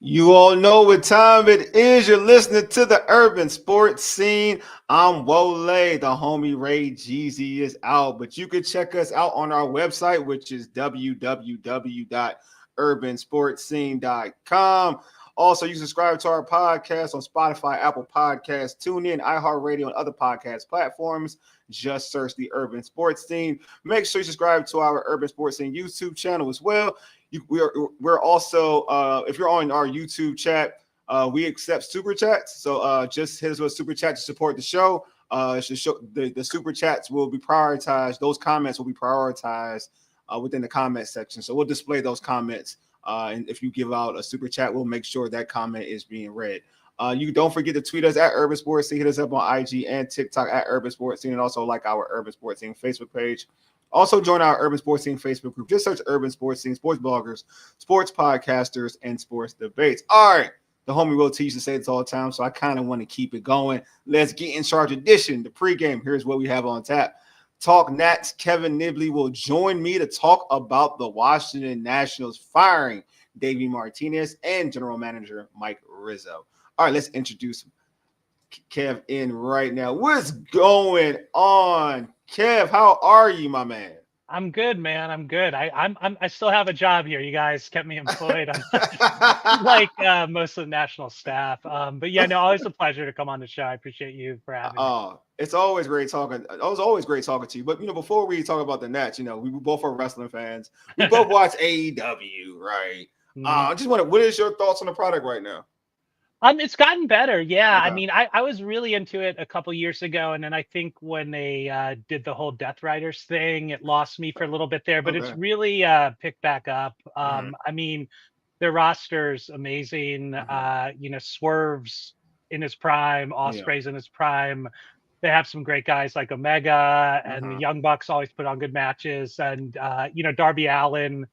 You all know what time it is. You're listening to the Urban Sports Scene. I'm Wole. The homie Ray Jeezy is out, but you can check us out on our website, which is www.urbansportscene.com. Also, you subscribe to our podcast on Spotify, Apple Podcasts, TuneIn, iHeartRadio, and other podcast platforms. Just search the Urban Sports Scene. Make sure you subscribe to our Urban Sports Scene YouTube channel as well. We're also if you're on our YouTube chat, we accept super chats. So just hit us with a super chat to support the show. The super chats will be prioritized. Those comments will be prioritized within the comment section. So we'll display those comments. And if you give out a super chat, we'll make sure that comment is being read. You don't forget to tweet us at Urban Sports Scene. Hit us up on IG and TikTok at Urban Sports Scene, and also like our Urban Sports Scene Facebook page. Also, join our Urban Sports Scene Facebook group. Just search Urban Sports Scene, sports bloggers, sports podcasters, and sports debates. All right. The homie Will used to say this all the time, so I kind of want to keep it going. Let's get in charge edition, the pregame. Here's what we have on tap. Talk Nats. Kevin Nibley will join me to talk about the Washington Nationals firing Dave Martinez and general manager Mike Rizzo. All right, let's introduce Kev in right now. What's going on, Kev? How are you, my man? I'm good, man. I'm good. I still have a job here. You guys kept me employed, like most of the national staff. But yeah, no, always a pleasure to come on the show. I appreciate you for having me. It's always great talking. It was always great talking to you. But before we talk about the Nats, we both are wrestling fans. We both watch AEW, right? I just wonder, what is your thoughts on the product right now? It's gotten better. Yeah. Okay. I mean, I was really into it a couple years ago. And then I think when they did the whole Death Riders thing, it lost me for a little bit there, but it's really picked back up. I mean, their roster's amazing. Swerve's in his prime, Ospreay's in his prime. They have some great guys like Omega, and the Young Bucks always put on good matches. And, Darby Allin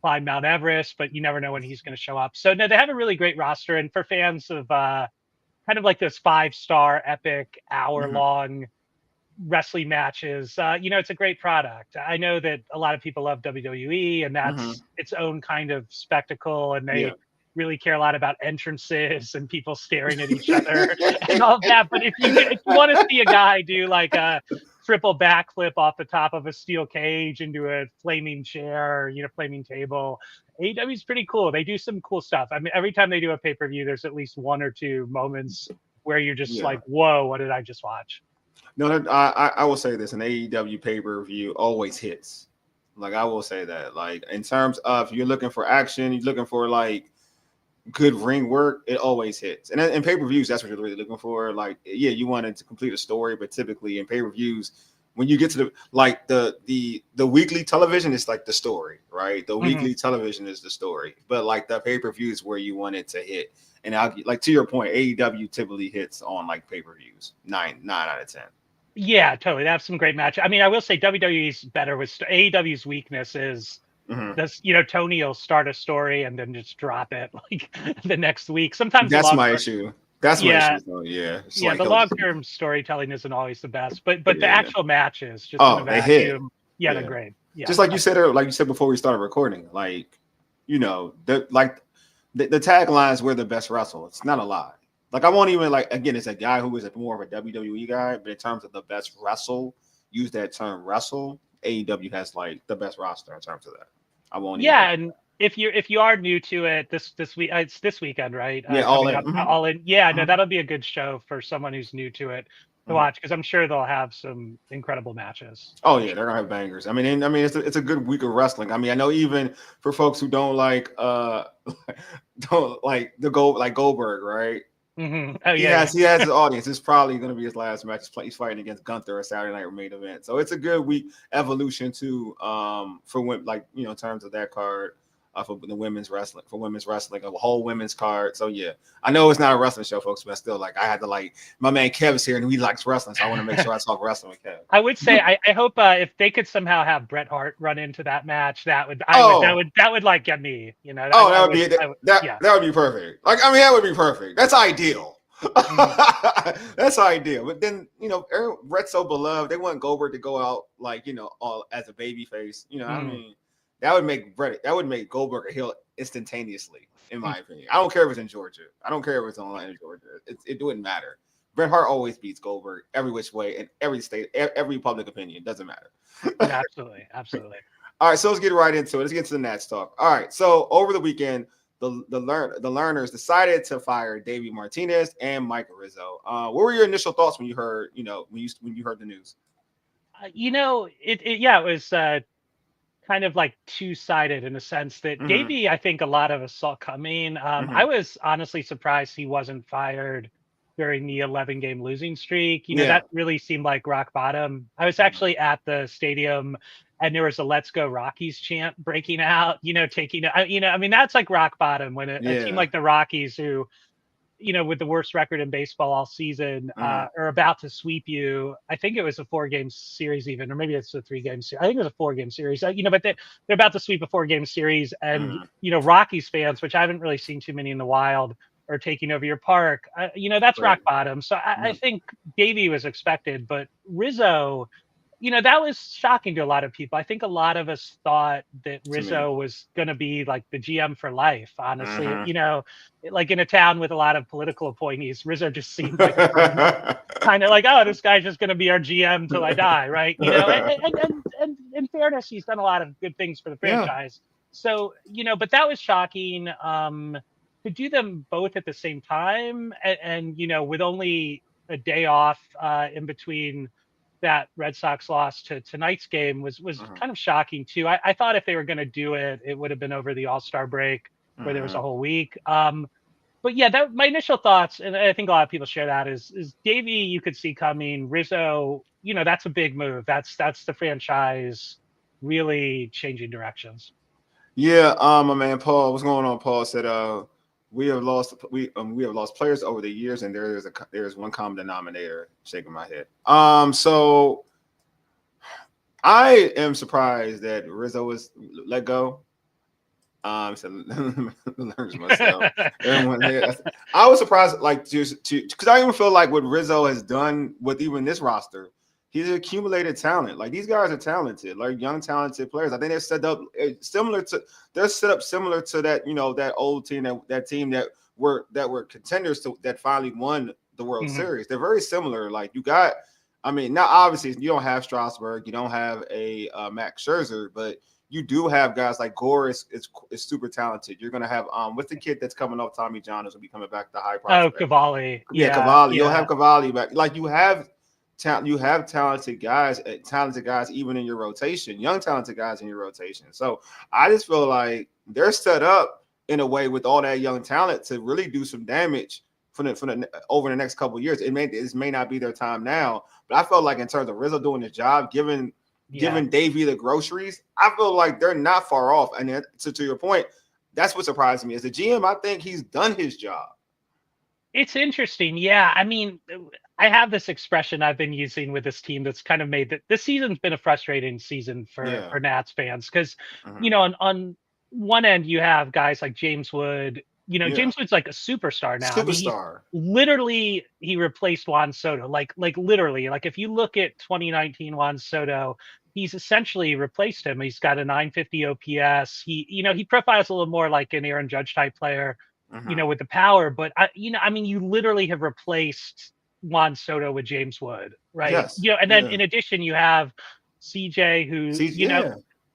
climb Mount Everest, but you never know when he's going to show up. So no, they have a really great roster. And for fans of kind of like those 5-star epic hour-long wrestling matches, it's a great product. I know that a lot of people love WWE, and that's its own kind of spectacle, and they really care a lot about entrances and people staring at each other and all that. But if you want to see a guy do like a triple backflip off the top of a steel cage into a flaming chair, flaming table, AEW is pretty cool. They do some cool stuff. I mean, every time they do a pay-per-view, there's at least one or two moments where you're just like, whoa, what did I just watch? No, I will say this: an AEW pay-per-view always hits. Like, I will say that. Like, in terms of you're looking for action, you're looking for like good ring work, it always hits. And in pay-per-views, that's what you're really looking for. Like, yeah, you wanted to complete a story, but typically in pay-per-views, when you get to the weekly television, it's like the story, right? The weekly television is the story, but like the pay-per-views where you want it to hit. And like to your point, AEW typically hits on like pay-per-views 9 out of 10. Yeah, totally. They have some great matches. I mean, I will say WWE's better with AEW's weakness is this, Tony will start a story and then just drop it like the next week. Sometimes that's my issue. That's my issue. So, yeah. Yeah, the long-term storytelling isn't always the best, but the actual matches just they hit. Yeah, they're great. Yeah. Just like you said earlier, like you said before we started recording, like, the taglines, we're the best wrestle. It's not a lie. Like, I won't even again, it's a guy who is more of a WWE guy, but in terms of the best wrestle, use that term wrestle, AEW has like the best roster in terms of that. I won't. Yeah, and if you are new to it this week, it's this weekend, right? Yeah, all in. All in. Yeah, no, that'll be a good show for someone who's new to it to watch, because I'm sure they'll have some incredible matches. Oh yeah, they're gonna have bangers. I mean, it's a good week of wrestling. I mean, I know even for folks who don't like Goldberg, right? Oh, he has his audience. It's probably going to be his last match. He's fighting against Gunther, a Saturday Night main event. So it's a good week evolution too, for women, in terms of that card, for the women's wrestling, a whole women's card. So yeah, I know it's not a wrestling show, folks, but still, I had to my man Kev's here and he likes wrestling, so I want to make sure I talk wrestling with Kev. I would say I hope if they could somehow have Bret Hart run into that match, that would get me. That would be perfect. That would be perfect. That's ideal. That's ideal. But then, Bret's so beloved. They want Goldberg to go out all as a baby face. I mean, that would make Goldberg a heel instantaneously, in my opinion. I don't care if it's in Georgia. I don't care if it's online in Georgia. It wouldn't matter. Bret Hart always beats Goldberg every which way in every state, every public opinion. Doesn't matter. Absolutely. All right, so let's get right into it. Let's get to the Nats talk. All right, so over the weekend, the learners decided to fire Dave Martinez and Mike Rizzo. What were your initial thoughts when you heard, when you heard the news? It was kind of like two-sided in the sense that Davey, I think a lot of us saw coming. I was honestly surprised he wasn't fired during the 11-game losing streak. That really seemed like rock bottom. I was actually at the stadium and there was a "Let's Go Rockies" chant breaking out, that's like rock bottom when a team like the Rockies, who, with the worst record in baseball all season, are about to sweep you. I think it was a 4-game series even, or maybe it's a 3-game series. I think it was a 4-game series, but they're about to sweep a 4-game series. And, Rockies fans, which I haven't really seen too many in the wild, are taking over your park. That's rock bottom. So I think Davey was expected, but Rizzo, that was shocking to a lot of people. I think a lot of us thought that Rizzo was going to be like the GM for life, honestly. Like in a town with a lot of political appointees, Rizzo just seemed like kind of like, oh, this guy's just going to be our GM till I die, right? And in fairness, he's done a lot of good things for the franchise. So, but that was shocking. To do them both at the same time and with only a day off in between that Red Sox loss to tonight's game was kind of shocking too. I thought if they were going to do it, it would have been over the All-Star break where there was a whole week. But yeah, my initial thoughts, and I think a lot of people share that, is Davey you could see coming. Rizzo, that's a big move. That's the franchise really changing directions. Yeah, my man Paul, what's going on? Paul said, we have lost players over the years, and there's one common denominator. Shaking my head. So I am surprised that Rizzo was let go. So learns myself. I was surprised, like, just because I even feel like what Rizzo has done with even this roster, he's accumulated talent. Like, these guys are talented, like young, talented players. I think they're set up similar to that, that old team, that team that were contenders that finally won the World Series. They're very similar. Like, you got, now obviously you don't have Strasburg, you don't have a Max Scherzer, but you do have guys like Gore is super talented. You're gonna have what's the kid that's coming off Tommy John is gonna be coming back to high prospect. Oh, Cavalli. Yeah, Cavalli. You'll have Cavalli back. Like, you have talented guys even in your rotation, young talented guys in your rotation. So I just feel like they're set up in a way with all that young talent to really do some damage over the next couple of years. It may not be their time now, but I felt like in terms of Rizzo doing his job, giving Davey the groceries, I feel like they're not far off. And then, to your point, that's what surprised me. As a GM, I think he's done his job. It's interesting. Yeah. I have this expression I've been using with this team that's kind of made that this season's been a frustrating season for Nats fans. Because, on one end, you have guys like James Wood. James Wood's like a superstar now. Literally, he replaced Juan Soto. Like literally, like if you look at 2019 Juan Soto, he's essentially replaced him. He's got a 950 OPS. He profiles a little more like an Aaron Judge type player, with the power. But you literally have replaced Juan Soto with James Wood, right? Yes. And then in addition, you have CJ, who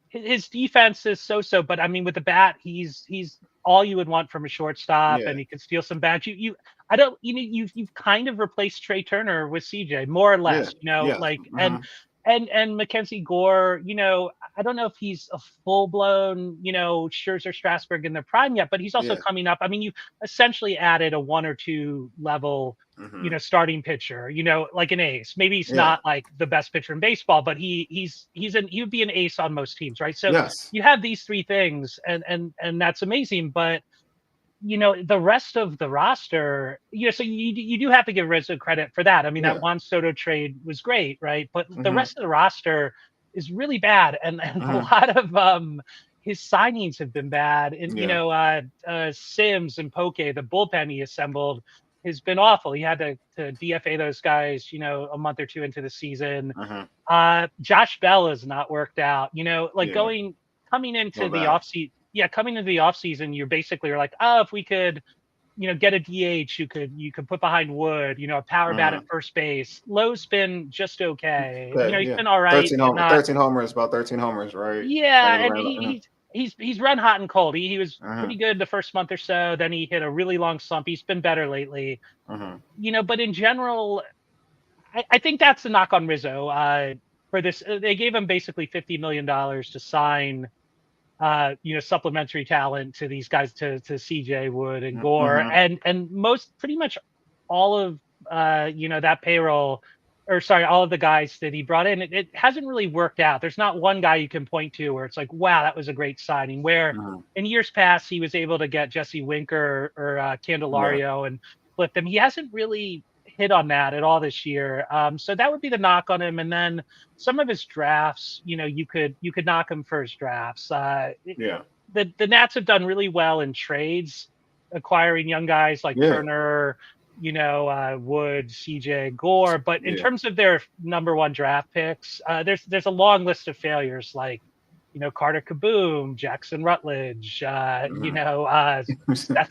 his defense is so. But with the bat, he's all you would want from a shortstop, and he can steal some bats. You've kind of replaced Trey Turner with CJ, more or less, and Mackenzie Gore, I don't know if he's a full-blown, Scherzer, Strasburg in their prime yet, but he's also coming up. You essentially added a 1 or 2 level, starting pitcher, like an ace. Maybe he's not like the best pitcher in baseball, but he would be an ace on most teams, right? So you have these 3 things, and that's amazing. But the rest of the roster, so you do have to give Rizzo credit for that. That Juan Soto trade was great, right? But the rest of the roster is really bad, and a lot of his signings have been bad. And Sims and Poke, the bullpen he assembled, has been awful. He had to DFA those guys, a month or 2 into the season. Josh Bell has not worked out. coming into the offseason, you're basically like, oh, if we could, get a DH, you could put behind Wood, a power bat at first base. Lowe's been just okay. He's been all right. 13 homers, about 13 homers, right? Yeah, and he's run hot and cold. He was pretty good the first month or so. Then he hit a really long slump. He's been better lately. But in general, I think that's the knock on Rizzo. For this, they gave him basically $50 million to sign supplementary talent to these guys, to CJ, Wood, and Gore, and pretty much all of that payroll, all of the guys that he brought in, it hasn't really worked out. There's not one guy you can point to where it's like, wow, that was a great signing. Where in years past he was able to get Jesse Winker or Candelario and flip them. He hasn't really hit on that at all this year. So that would be the knock on him. And then some of his drafts, you could knock him for his drafts. The Nats have done really well in trades, acquiring young guys like Turner, Wood, CJ, Gore. But in terms of their number one draft picks, there's a long list of failures, like Carter Kaboom, Jackson Rutledge, Seth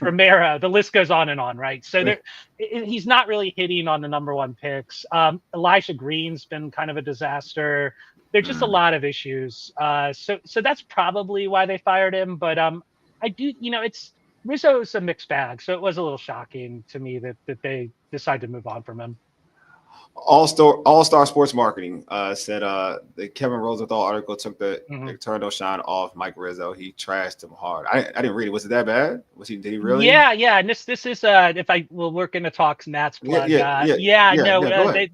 Romero. The list goes on and on, right? So he's not really hitting on the number one picks. Elijah Green's been kind of a disaster. There's just a lot of issues. So that's probably why they fired him. But I do, Rizzo's a mixed bag. So it was a little shocking to me that they decided to move on from him. All-Star Sports Marketing said the Kevin Rosenthal article took the eternal shine off Mike Rizzo. He trashed him hard. I didn't read it. Was it that bad? Did he really? Yeah. And this is if I will work into talks Nats plug.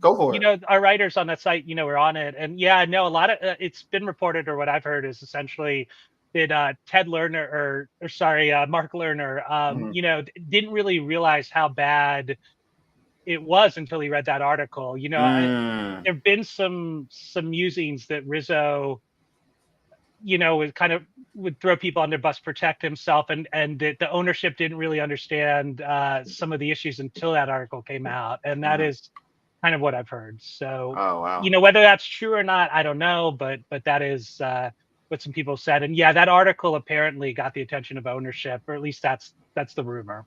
Go for it. Our writers on that site, were on it, and a lot of it's been reported, or what I've heard is essentially that Mark Lerner, didn't really realize how bad it was until he read that article. There've been some musings that Rizzo, would throw people on their bus, protect himself, and that the ownership didn't really understand some of the issues until that article came out, and that is kind of what I've heard. So, whether that's true or not, I don't know, but that is what some people said, and that article apparently got the attention of ownership, or at least that's the rumor.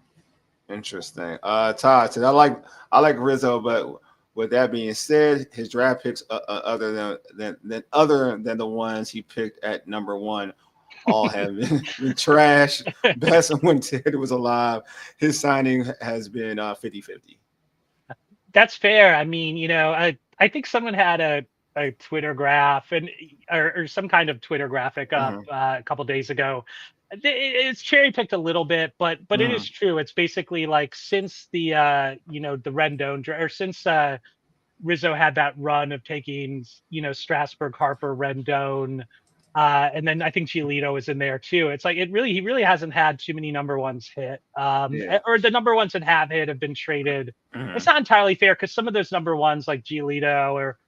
Interesting. Todd said, I like Rizzo, but with that being said, his draft picks other than the ones he picked at number one all have been trash. Best when Ted was alive. His signing has been 50-50. That's fair. I mean, I think someone had a Twitter graph or some kind of Twitter graphic up a couple days ago. It's cherry picked a little bit, but it is true. It's basically like since the the Rendon, or since Rizzo had that run of taking Strasburg, Harper, Rendon, and then I think Giolito was in there too. It's like he really hasn't had too many number ones hit, or the number ones that have hit have been traded. It's not entirely fair because some of those number ones like Giolito or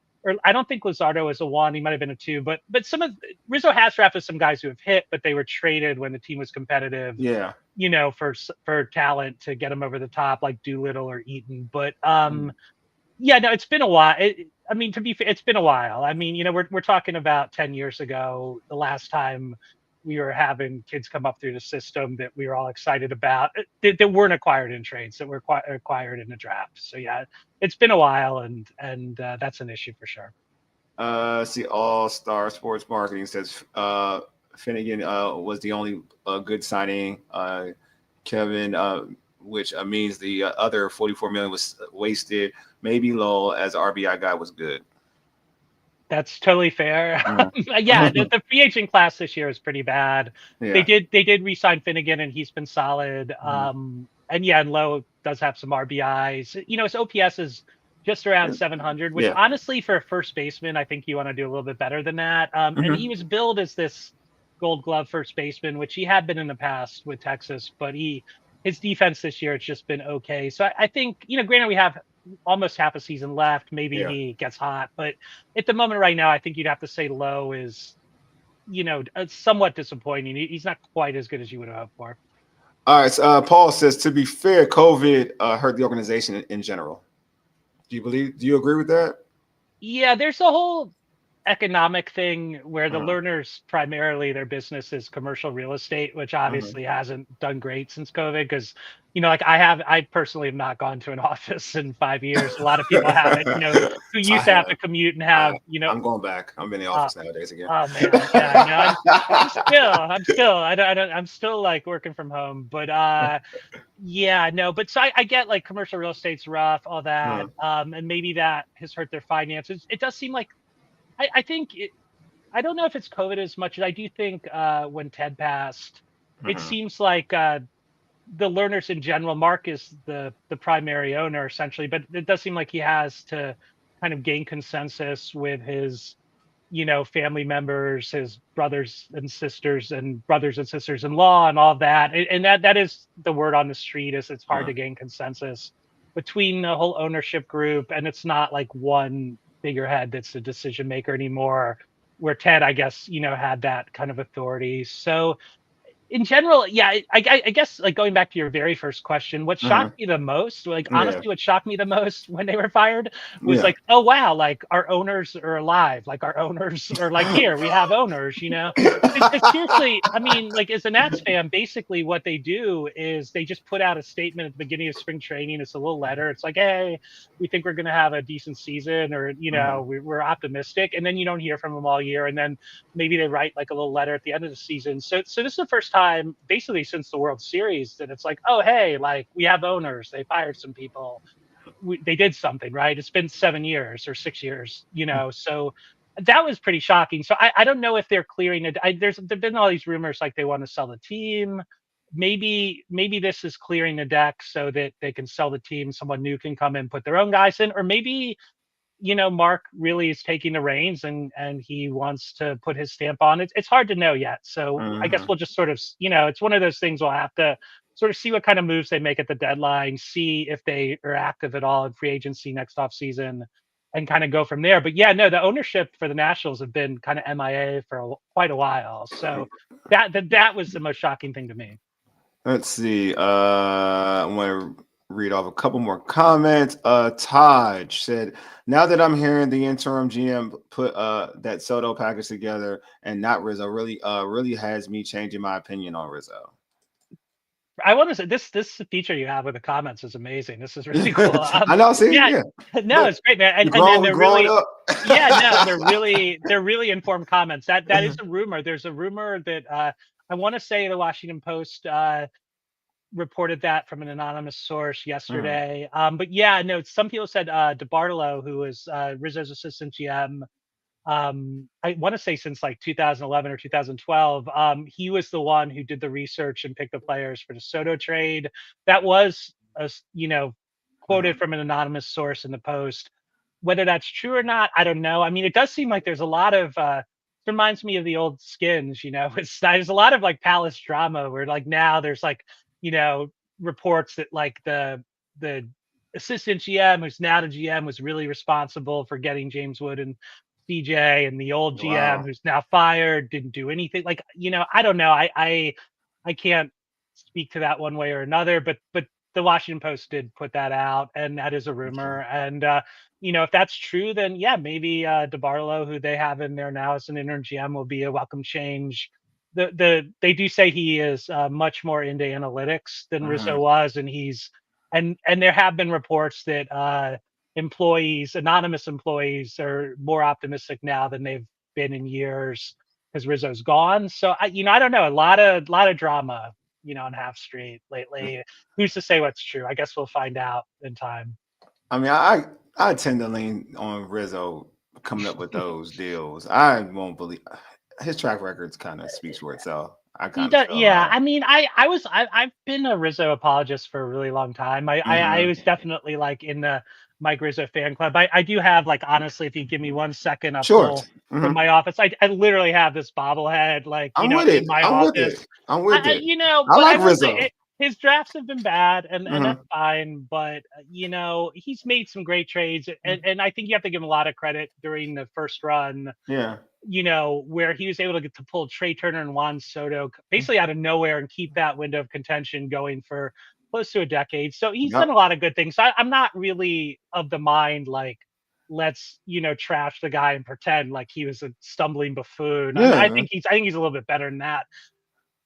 I don't think Luzardo is a 1. He might have been a 2, but some of Rizzo has drafted some guys who have hit, but they were traded when the team was competitive. For talent to get them over the top, like Doolittle or Eaton. But it's been a while. To be fair, it's been a while. I mean, we're talking about 10 years ago, the last time we were having kids come up through the system that we were all excited about that weren't acquired in trades, that were acquired in the draft. So it's been a while, and that's an issue for sure. See, All-Star Sports Marketing says Finnegan was the only good signing. Kevin, which means the other $44 million was wasted. Maybe Lowell as RBI guy was good. That's totally fair. The free agent class this year is pretty bad. They did re-sign Finnegan, and he's been solid. And Lowe does have some RBIs. His OPS is just around 700, which honestly for a first baseman, I think you want to do a little bit better than that. And he was billed as this Gold Glove first baseman, which he had been in the past with Texas, but his defense this year has just been okay. So I think, granted we have almost half a season left. Maybe he gets hot, but at the moment right now, I think you'd have to say Lowe is, somewhat disappointing. He's not quite as good as you would have hoped for. All right. So, Paul says, to be fair, COVID hurt the organization in general. Do you agree with that? Yeah, there's a whole economic thing where the learners primarily their business is commercial real estate, which obviously hasn't done great since COVID. Because like I personally have not gone to an office in 5 years. A lot of people haven't, who used to have to commute and have, I'm going back. I'm in the office nowadays again. Oh man, yeah, no, I'm still like working from home, but yeah, no, but so I get like commercial real estate's rough, all that, and maybe that has hurt their finances. It does seem like I think I don't know if it's COVID as much as I do think when Ted passed, it seems like the learners in general, Mark is the primary owner essentially, but it does seem like he has to kind of gain consensus with his family members, his brothers and sisters in law and all that. And that is the word on the street is it's hard to gain consensus between the whole ownership group. And it's not like one figurehead that's the decision maker anymore, where Ted, I guess, had that kind of authority. So in general, yeah, I guess like going back to your very first question, what shocked me the most, like honestly, what shocked me the most when they were fired was like, oh wow, like our owners are alive, like our owners are like here, we have owners, It's seriously, I mean, like as a Nats fan, basically what they do is they just put out a statement at the beginning of spring training. It's a little letter. It's like, hey, we think we're going to have a decent season, or we're optimistic, and then you don't hear from them all year, and then maybe they write like a little letter at the end of the season. So this is the first time basically since the World Series that it's like, oh hey, like we have owners, they fired some people, they did something right. It's been 7 years or 6 years, so that was pretty shocking. So I don't know if they're clearing it. There've been all these rumors like they want to sell the team. Maybe this is clearing the deck so that they can sell the team, someone new can come in, put their own guys in, or maybe Mark really is taking the reins and he wants to put his stamp on it. It's hard to know yet. So I guess we'll just sort of, it's one of those things we'll have to sort of see what kind of moves they make at the deadline, see if they are active at all in free agency next off season, and kind of go from there. But yeah, no, the ownership for the Nationals have been kind of MIA for quite a while. So that was the most shocking thing to me. Let's see. I want to read off a couple more comments. Taj said, now that I'm hearing the interim GM put that Soto package together and not Rizzo, really has me changing my opinion on Rizzo. I want to say this feature you have with the comments is amazing. This is really cool. I know. See, yeah. No, it's great, man. And they're really, they're really informed comments. That is a rumor. There's a rumor that I want to say the Washington Post reported that from an anonymous source yesterday. But yeah, no, some people said DeBartolo, who was Rizzo's assistant GM, I want to say since like 2011 or 2012, he was the one who did the research and picked the players for the Soto trade. That was, quoted from an anonymous source in the Post. Whether that's true or not, I don't know. I mean, it does seem like there's a lot of, it reminds me of the old Skins, there's a lot of like palace drama where like now there's like, reports that like the assistant GM, who's now the GM, was really responsible for getting James Wood and CJ, and the old GM who's now fired didn't do anything. Like, I don't know. I can't speak to that one way or another, but the Washington Post did put that out, and that is a rumor. And if that's true, then yeah, maybe DeBartolo, who they have in there now as an interim GM, will be a welcome change. They do say he is much more into analytics than Rizzo was, and and there have been reports that anonymous employees are more optimistic now than they've been in years because Rizzo's gone. So I don't know, a lot of drama, on Half Street lately. Who's to say what's true? I guess we'll find out in time. I mean, I tend to lean on Rizzo coming up with those deals. I won't believe his track records kind of speaks for itself. Yeah. I mean, I've been a Rizzo apologist for a really long time. I was definitely like in the Mike Rizzo fan club. I do have, like, honestly, if you give me 1 second, pull from my office. I literally have this bobblehead, like, in my office. I'm with it. I like Rizzo. His drafts have been bad, and that's fine. But he's made some great trades, and I think you have to give him a lot of credit during the first run. Yeah. Where he was able to pull Trey Turner and Juan Soto basically out of nowhere and keep that window of contention going for close to a decade. So he's done a lot of good things. I'm not really of the mind like let's trash the guy and pretend like he was a stumbling buffoon. I Yeah, think he's a little bit better than that.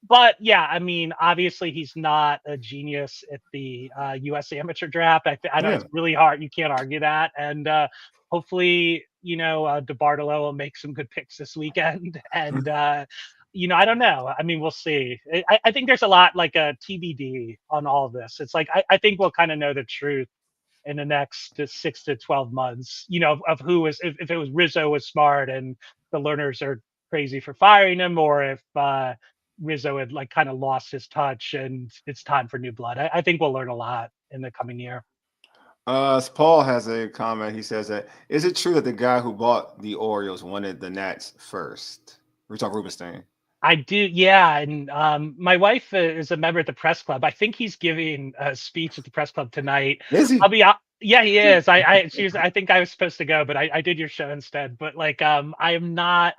But yeah, I mean, obviously he's not a genius at the U.S. amateur draft. I know yeah. it's really hard. You can't argue that. And hopefully, DeBartolo will make some good picks this weekend. And I don't know. I mean, we'll see. I think there's a lot like a TBD on all of this. It's like I think we'll kind of know the truth in the next 6 to 12 months. Of who was if it was Rizzo was smart and the learners are crazy for firing him, or if Rizzo had like kind of lost his touch and it's time for new blood. I think we'll learn a lot in the coming year. Paul has a comment. He says that is it true that the guy who bought the Orioles wanted the Nats first? We're talking Rubenstein. I do, yeah. And my wife is a member at the press club. I think he's giving a speech at the press club tonight. Is he? I'll be yeah, he is. I think I was supposed to go, but I did your show instead. But like, I am not.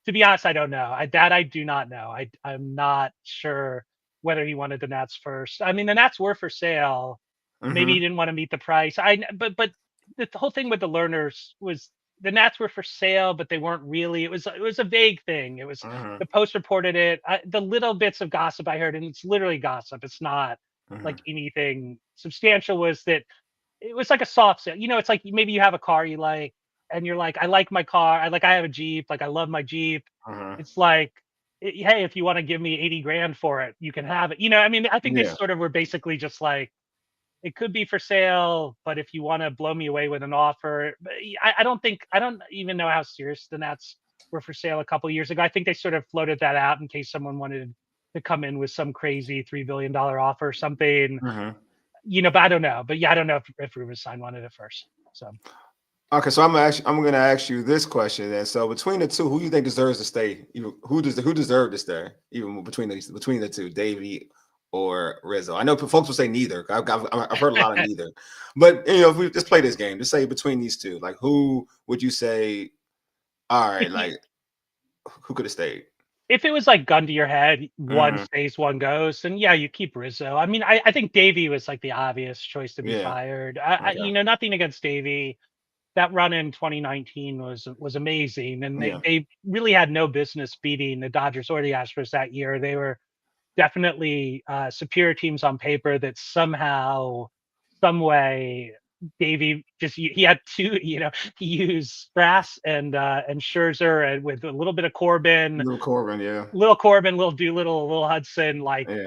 To be honest, I don't know. I do not know. I'm not sure whether he wanted the Nats first. I mean, the Nats were for sale. Maybe he Mm-hmm. didn't want to meet the price. But the whole thing with the learners was the Nats were for sale, but they weren't really. It was a vague thing. It was Mm-hmm. the Post reported it. The little bits of gossip I heard, and it's literally gossip. It's not Mm-hmm. like anything substantial. Was that it was like a soft sale. It's like maybe you have a car you like, and you're like, I like my car. I have a Jeep. Like I love my Jeep. Mm-hmm. It's like, hey, if you want to give me 80 grand for it, you can have it. I mean, I think they Yeah. sort of were basically just like, it could be for sale, but if you want to blow me away with an offer, but I don't even know how serious the Nats were for sale a couple of years ago. I think they sort of floated that out in case someone wanted to come in with some crazy $3 billion offer or something, Mm-hmm. but I don't know. But yeah, I don't know if Rubenstein wanted it first. So Okay, so I'm gonna ask you this question then. So between the two, who do you think deserves to stay? Who deserved to stay? Even between the two, Davey or Rizzo. I know folks will say neither. I've heard a lot of neither. But if we just play this game, just say between these two, like who would you say? All if right, you like who could have stayed? if it was like gun to your head, one Hmm. stays, one goes, then yeah, you keep Rizzo. I mean, I think Davey was like the obvious choice to be Yeah. fired. Okay. Nothing against Davey. That run in 2019 was amazing, and they Yeah. they really had no business beating the Dodgers or the Astros that year. They were definitely superior teams on paper that somehow, some way, Davey just he had two. He used Brass and Scherzer, and with a little bit of Corbin, Little Corbin. Yeah. little Corbin, little Doolittle, little Hudson,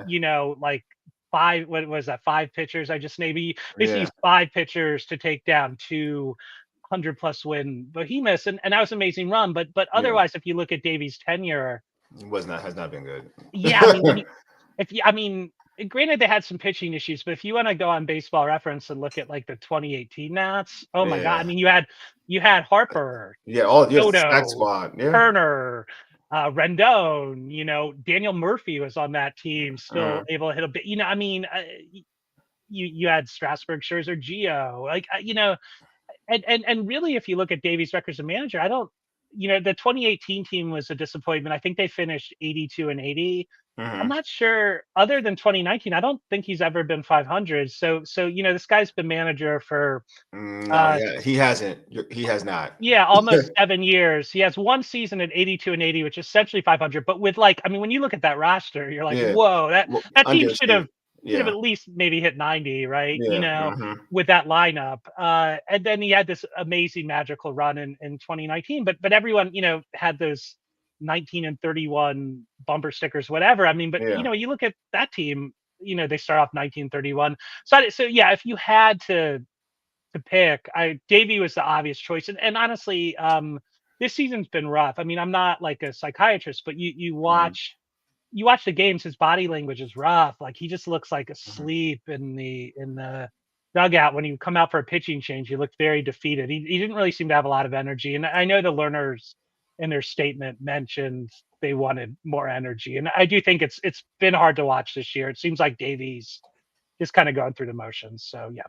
Yeah. like five. What was that? Five pitchers. I just maybe basically Yeah. used five pitchers to take down 200+ win behemoths, and that was an amazing run. But Yeah. otherwise, if you look at Davey's tenure, It was not has not been good. yeah, I mean, if you, I mean, granted they had some pitching issues, but if you want to go on Baseball Reference and look at like the 2018 Nats, oh my God, I Yeah. mean, you had Harper, Yeah. All yes, the stack Soto, squad. Yeah. Turner, Rendon. Daniel Murphy was on that team, still Mhm. able to hit a bit. I mean, you had Strasburg, Scherzer, Gio, like and really, if you look at Davies' record as a manager, I don't. The 2018 team was a disappointment. I think they finished 82-80. I'm Mhm. not sure. Other than 2019, I don't think he's ever been 500. So this guy's been manager for No, uh yeah, he hasn't. He has not. yeah, almost 7 years. He has one season at 82-80, which is essentially 500. But with like, I mean, when you look at that roster, you're like, Yeah. whoa, that Well, that team should underachieved. have Yeah. at least maybe hit 90, right? Yeah. Mhm. With that lineup. And then he had this amazing magical run in 2019. But everyone, had those 19 and 31 bumper stickers, whatever. I mean, but Yeah. you look at that team, they start off 1931. So yeah, if you had to pick, Davey was the obvious choice. And honestly, this season's been rough. I mean, I'm not like a psychiatrist, but you Mhm. watch the games, his body language is rough. Like he just looks like Mhm. asleep in the dugout. When you come out for a pitching change, he looked very defeated. He didn't really seem to have a lot of energy. And I know the learners in their statement mentioned they wanted more energy. And I do think it's been hard to watch this year. It seems like Davies is kind of going through the motions. So yeah.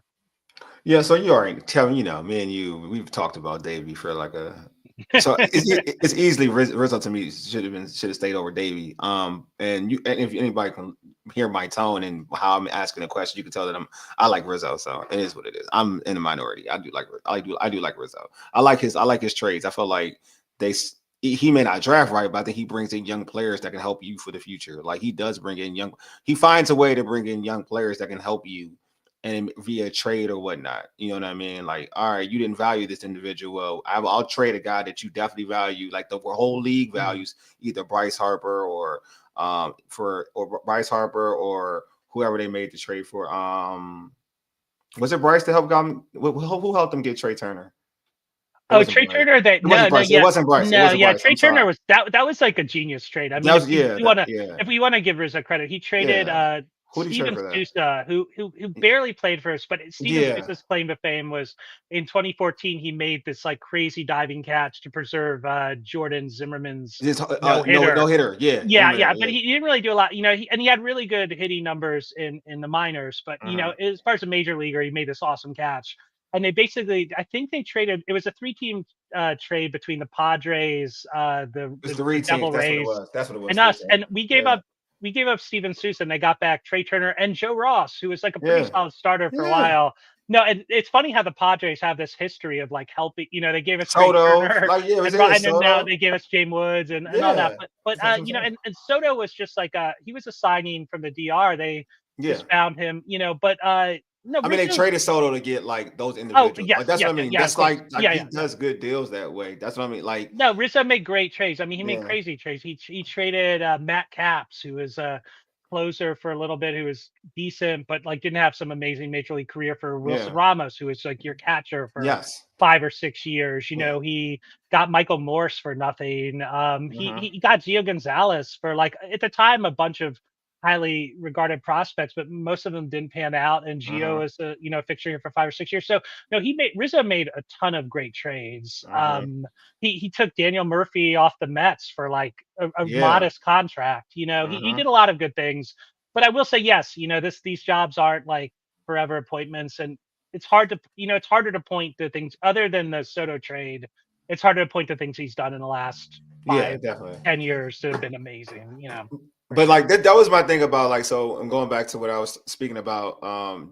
Yeah. So you already tell me. Me and you, we've talked about Davey for like a. So it's easily Rizzo to me should have stayed over Davey. And if anybody can hear my tone and how I'm asking the question, you can tell that I like Rizzo. So it is what it is. I'm in the minority. I do like Rizzo. I like his trades. I feel like he may not draft right, but I think he brings in young players that can help you for the future. Like he does bring in he finds a way to bring in young players that can help you and via trade or whatnot. You know what I mean? Like, all right, you didn't value this individual. Well, I'll trade a guy that you definitely value, like the whole league values, either Bryce Harper or Bryce Harper or whoever they made the trade for. Was it Bryce to help them? Who helped them get Trey Turner? Oh, Trey Turner. It wasn't Bryce. Trey Turner was that was like a genius trade. I mean, if we want to give Rizzo credit, he traded Steven Sousa, who barely played for us, but Steven Sousa's claim to fame was in 2014 he made this like crazy diving catch to preserve Jordan Zimmerman's no hitter. But he didn't really do a lot, you know. He had really good hitting numbers in the minors, but you know, as far as a major leaguer, he made this awesome catch. And they basically, I think they traded. It was a 3-team trade between the Padres, the Devil Rays, that's what it was, and us. And we gave up Steven Sousa, and they got back Trey Turner and Joe Ross, who was like a pretty solid starter for a while. No, and it's funny how the Padres have this history of like helping. You know, they gave us Trey Turner, and then now they gave us James Woods and all that. But you know, and Soto was just like he was a signing from the DR. They just found him, you know, but. No, I mean, they traded Soto to get like those individuals. That's what I mean. That's like he does good deals that way. That's what I mean. Like no, Rizzo made great trades. I mean, he made crazy trades. He traded Matt Capps, who was a closer for a little bit, who was decent, but like didn't have some amazing major league career, for Wilson Ramos, who was like your catcher for 5 or 6 years. You know, he got Michael Morse for nothing. He got Gio Gonzalez for like at the time a bunch of highly regarded prospects, but most of them didn't pan out. And Gio is a fixture here for 5 or 6 years. So no, Rizzo made a ton of great trades. He took Daniel Murphy off the Mets for like a modest contract. You know, he did a lot of good things. But I will say, yes, you know, these jobs aren't like forever appointments, and it's hard to, you know, it's harder to point to things other than the Soto trade. It's harder to point to things he's done in the last 10 years that have been amazing, you know. But like that was my thing about like, so I'm going back to what I was speaking about.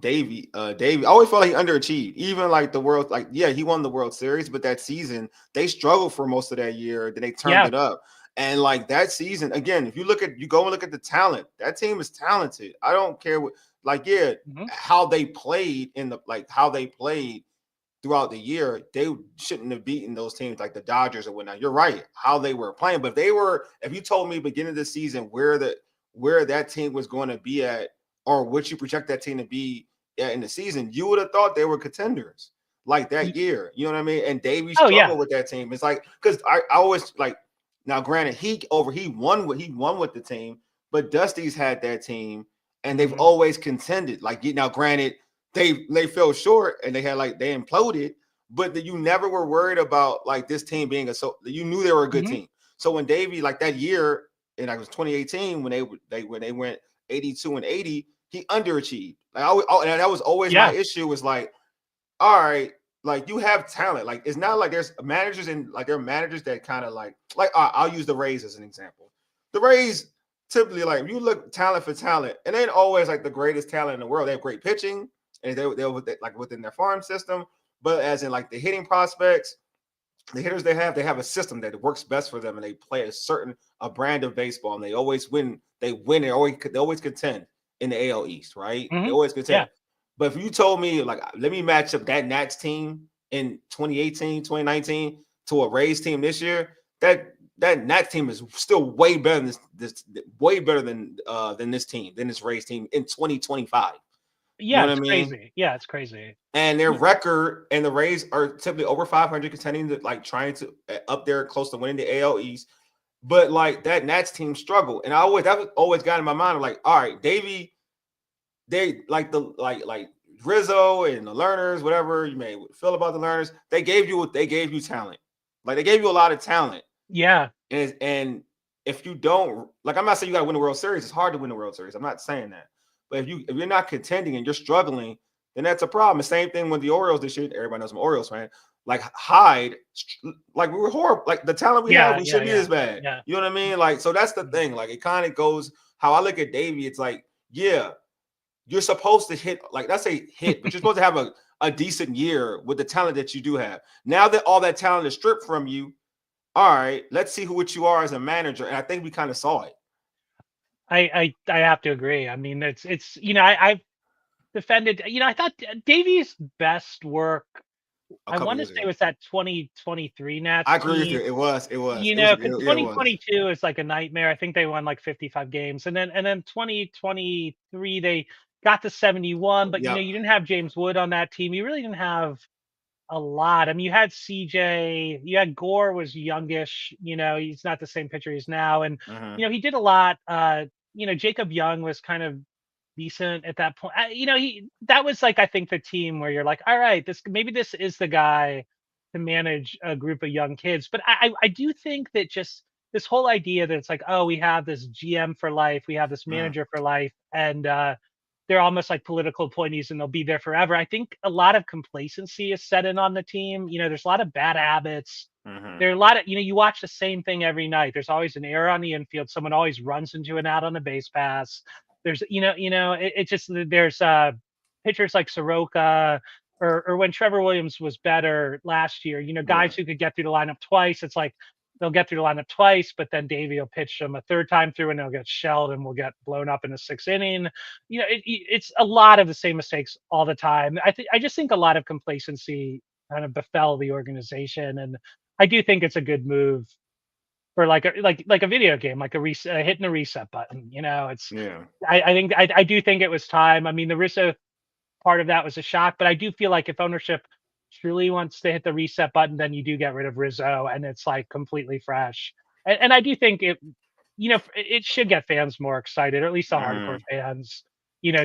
Davey, I always felt like he underachieved. Even like the world, like he won the World Series, but that season they struggled for most of that year. Then they turned it up, and like that season again, if you go and look at the talent, that team is talented. I don't care what how they played throughout the year, they shouldn't have beaten those teams like the Dodgers or whatnot. You're right, how they were playing, but if you told me beginning of the season where that team was going to be at, or what you project that team to be in the season, you would have thought they were contenders like that year. You know what I mean? And Davey struggled with that team. It's like, because I always like, now granted, he won with the team, but Dusty's had that team and they've always contended. Like, now granted, they fell short and they imploded, but you never were worried about like this team being you knew they were a good team. So when Davey, like that year, and it was 2018 when they went 82 and 80, he underachieved. Like and that was always my issue, was like, all right, like you have talent. Like it's not like there's managers there are managers that kind of like I'll use the Rays as an example. The Rays typically, like, if you look talent for talent, it ain't always like the greatest talent in the world. They have great pitching, and they're like within their farm system, but as in like the hitting prospects, the hitters they have a system that works best for them, and they play a brand of baseball, and they always win. They always contend in the AL East, right? They always contend. But if you told me, like, let me match up that Nats team in 2018, 2019 to a Rays team this year, that Nats team is still way better than this team, than this Rays team in 2025. Yeah, it's crazy. Yeah, it's crazy. And their record, and the Rays are typically over 500, contending to like trying to up there close to winning the AL East. But like that Nats team struggled, and that was always got in my mind. Like, all right, Davey, they like Rizzo and the Learners, whatever you may feel about the Learners, they gave you talent. Like they gave you a lot of talent. Yeah. And if you don't, like, I'm not saying you got to win the World Series. It's hard to win the World Series. I'm not saying that. But if you're not contending and you're struggling, then that's a problem. The same thing with the Orioles this year. Everybody knows I'm an Orioles fan. Like Hyde, like we were horrible. Like the talent we had, we shouldn't be as bad. Yeah. You know what I mean? Like, so that's the thing. Like it kind of goes, how I look at Davey, it's like yeah, you're supposed to hit, like, that's a hit, but you're supposed to have a decent year with the talent that you do have. Now that all that talent is stripped from you, all right, let's see what you are as a manager. And I think we kind of saw it. I have to agree. I mean, it's I've defended. I thought Davies' best work, A I couple want to years say, ago, was that 2023 Nats I agree with team. you. It was. Because Yeah, it was. 2022 is like a nightmare. I think they won like 55 games, and then 2023 they got to 71. But Yep. you didn't have James Wood on that team. You really didn't have a lot. I mean, you had CJ, you had Gore was youngish. He's not the same pitcher he is now, and Mm-hmm. he did a lot. Jacob Young was kind of decent at that point. He that was like, I think, the team where you're like, all right, this is the guy to manage a group of young kids. But I do think that just this whole idea that it's like, oh, we have this GM for life, we have this Mm-hmm. manager for life, and they're almost like political appointees and they'll be there forever. I think a lot of complacency is set in on the team. There's a lot of bad habits. Mm-hmm. There are a lot of, you watch the same thing every night. There's always an error on the infield. Someone always runs into an out on a base pass. There's, it just, there's pitchers like Soroka, or when Trevor Williams was better last year, Yeah. guys who could get through the lineup twice. It's like they'll get through the lineup twice, but then Davey will pitch them a third time through and they'll get shelled and will get blown up in the sixth inning. It's a lot of the same mistakes all the time. I just think a lot of complacency kind of befell the organization, and I do think it's a good move for like a video game, like a reset, hitting the reset button. It's Yeah. I think I do think it was time. I mean, the Rizzo part of that was a shock, but I do feel like if ownership truly wants to hit the reset button, then you do get rid of Rizzo and it's like completely fresh. And I do think it should get fans more excited, or at least the hardcore Mm-hmm. fans,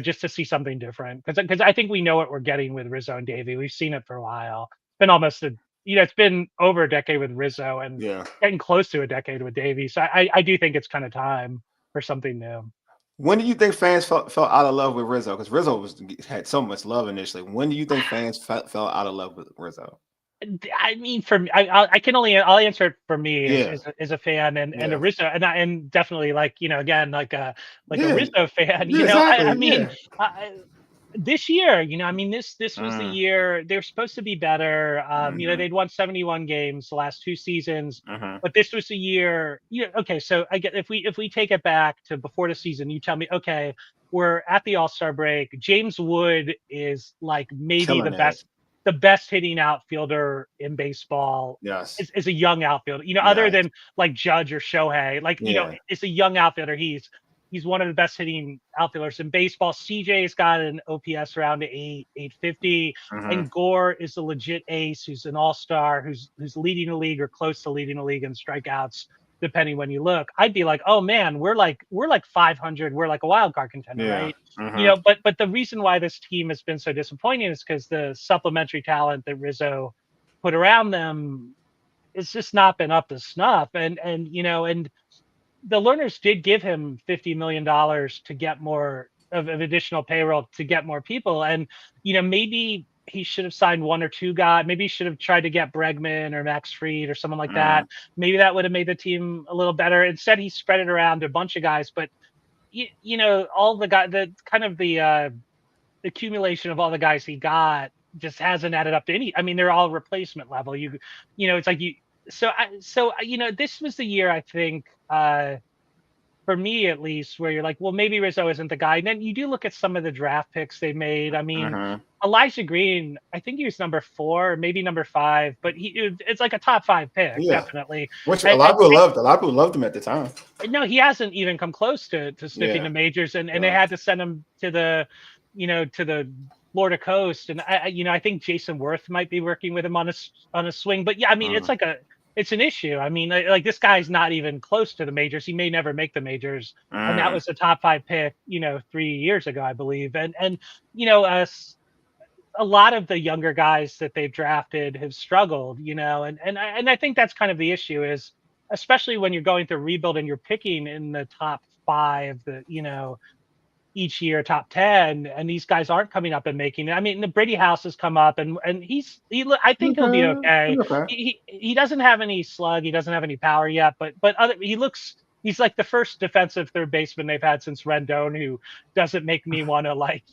just to see something different. Because I think we know what we're getting with Rizzo and Davey. We've seen it for a while. It's been almost it's been over a decade with Rizzo and Yeah. getting close to a decade with Davey. So I do think it's kind of time for something new. When do you think fans fell out of love with Rizzo? Because Rizzo had so much love initially. When do you think fans fell out of love with Rizzo? I mean, for me, I can I'll answer it for me Yeah. as a fan and a Yeah. Rizzo, and definitely, like, again, like a Yeah. Rizzo fan. Yeah. I Exactly. mean, Yeah. this year, I mean, this was the Mm-hmm. year they were supposed to be better. Mm-hmm. They'd won 71 games the last two seasons, Mm-hmm. but this was the year. Okay, so I get, if we take it back to before the season, you tell me, okay, we're at the All-Star break. James Wood is like maybe Killing it. the best hitting outfielder in baseball. Yes. Is a young outfielder, other Yes. than like Judge or Shohei. Like, Yeah. it's a young outfielder. He's one of the best hitting outfielders in baseball. CJ's got an OPS around 850, Mm-hmm. and Gore is a legit ace who's an all-star, who's leading the league or close to leading the league in strikeouts, depending when you look. I'd be like, oh man, we're like 500. We're like a wild card contender, Yeah. right? Mm-hmm. But the reason why this team has been so disappointing is because the supplementary talent that Rizzo put around them it's just not been up to snuff. And the Lerners did give him $50 million to get more of additional payroll, to get more people. And, maybe he should have signed one or two guys. Maybe he should have tried to get Bregman or Max Fried or someone like Mm-hmm. that. Maybe that would have made the team a little better. Instead, he spread it around to a bunch of guys. But, all the guys, the kind of the accumulation of all the guys he got just hasn't added up to any. I mean, they're all replacement level. It's like this was the year, I think, for me at least, where you're like, well, maybe Rizzo isn't the guy. And then you do look at some of the draft picks they made. I mean, Mm-hmm. Elijah Green, I think he was number 4, maybe number 5, but it's like a top 5 pick, Yeah. definitely. Which a lot of people loved. A lot of people loved him at the time. No, he hasn't even come close to sniffing the majors, and they had to send him to the, to the Florida coast. And I think Jason Worth might be working with him on a swing. But yeah, I mean, it's an issue. I mean, like, this guy's not even close to the majors. He may never make the majors. And that was a top 5 pick, 3 years ago, I believe. And a lot of the younger guys that they've drafted have struggled, and I think that's kind of the issue, is especially when you're going through rebuild and you're picking in the top 5, each year, top 10, and these guys aren't coming up and making it. I mean, the Brady House has come up, and I think he'll be okay. Okay. He doesn't have any slug, he doesn't have any power yet, but he looks he's like the first defensive third baseman they've had since Rendon, who doesn't make me want to like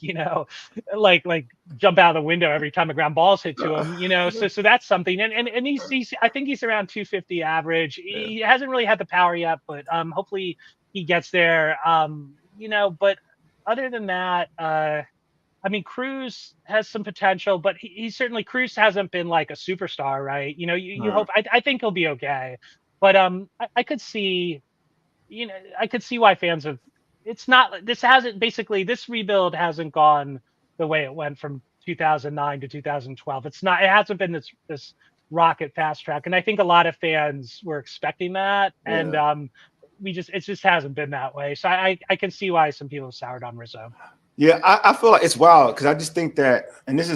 jump out of the window every time a ground ball's hit to him, So that's something. And he's I think he's around 250 average. Yeah. He hasn't really had the power yet, but hopefully he gets there. But other than that, I mean, Cruz has some potential, but he certainly Cruz hasn't been like a superstar, right? You hope. I think he'll be okay, but I could see, I could see why fans have. It's not. This rebuild hasn't gone the way it went from 2009 to 2012. It's not. It hasn't been this rocket fast track, and I think a lot of fans were expecting that, and it just hasn't been that way. So I can see why some people have soured on Rizzo. Yeah, I feel like it's wild because I just think that, and this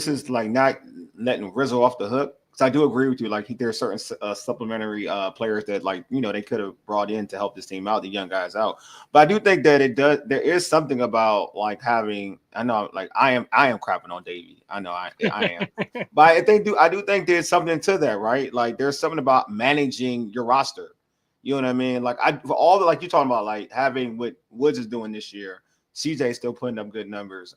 is like not letting Rizzo off the hook. Because I do agree with you. Like there are certain supplementary players that they could have brought in to help this team out, the young guys out. But I do think that it does. There is something about like having. I know, like I am crapping on Davey. I know I am, but I do think there's something to that, right? Like there's something about managing your roster. You know what I mean? Like for all the like you're talking about, like having what Woods is doing this year. CJ still putting up good numbers.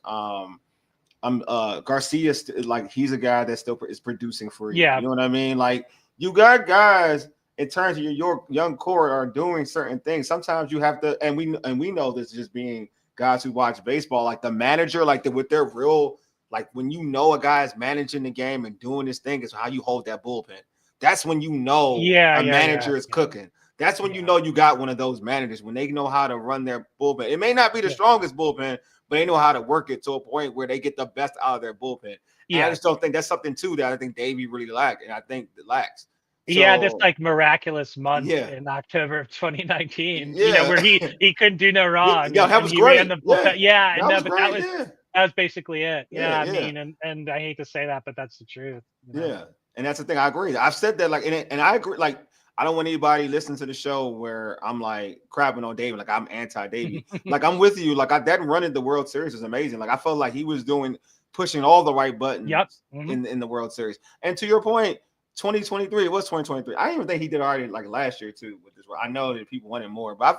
Garcia, like he's a guy that still is producing for you. Yeah. You know what I mean? Like you got guys in terms of your young core are doing certain things. Sometimes you have to, and we know this just being guys who watch baseball, like the manager, with their real, like when a guy is managing the game and doing this thing is how you hold that bullpen. That's when a manager is cooking. That's when you got one of those managers when they know how to run their bullpen. It may not be the strongest bullpen, but they know how to work it to a point where they get the best out of their bullpen. And I just don't think that's something too that I think Davey really lacked, and I think it lacks. So, this like miraculous month in October of 2019, where he couldn't do no wrong. That was great. Ran the bullpen. That was basically it. I mean, and I hate to say that, but that's the truth. Yeah, and that's the thing. I agree. I've said that, and I agree. Like, I don't want anybody listening to the show where I'm like crapping on David, like I'm anti-Davey. Like I'm with you. Like that run in the World Series is amazing. Like I felt like he was pushing all the right buttons in the World Series. And to your point, 2023, it was 2023. I didn't even think he did already like last year too with this. I know that people wanted more, but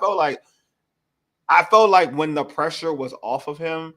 I felt like when the pressure was off of him,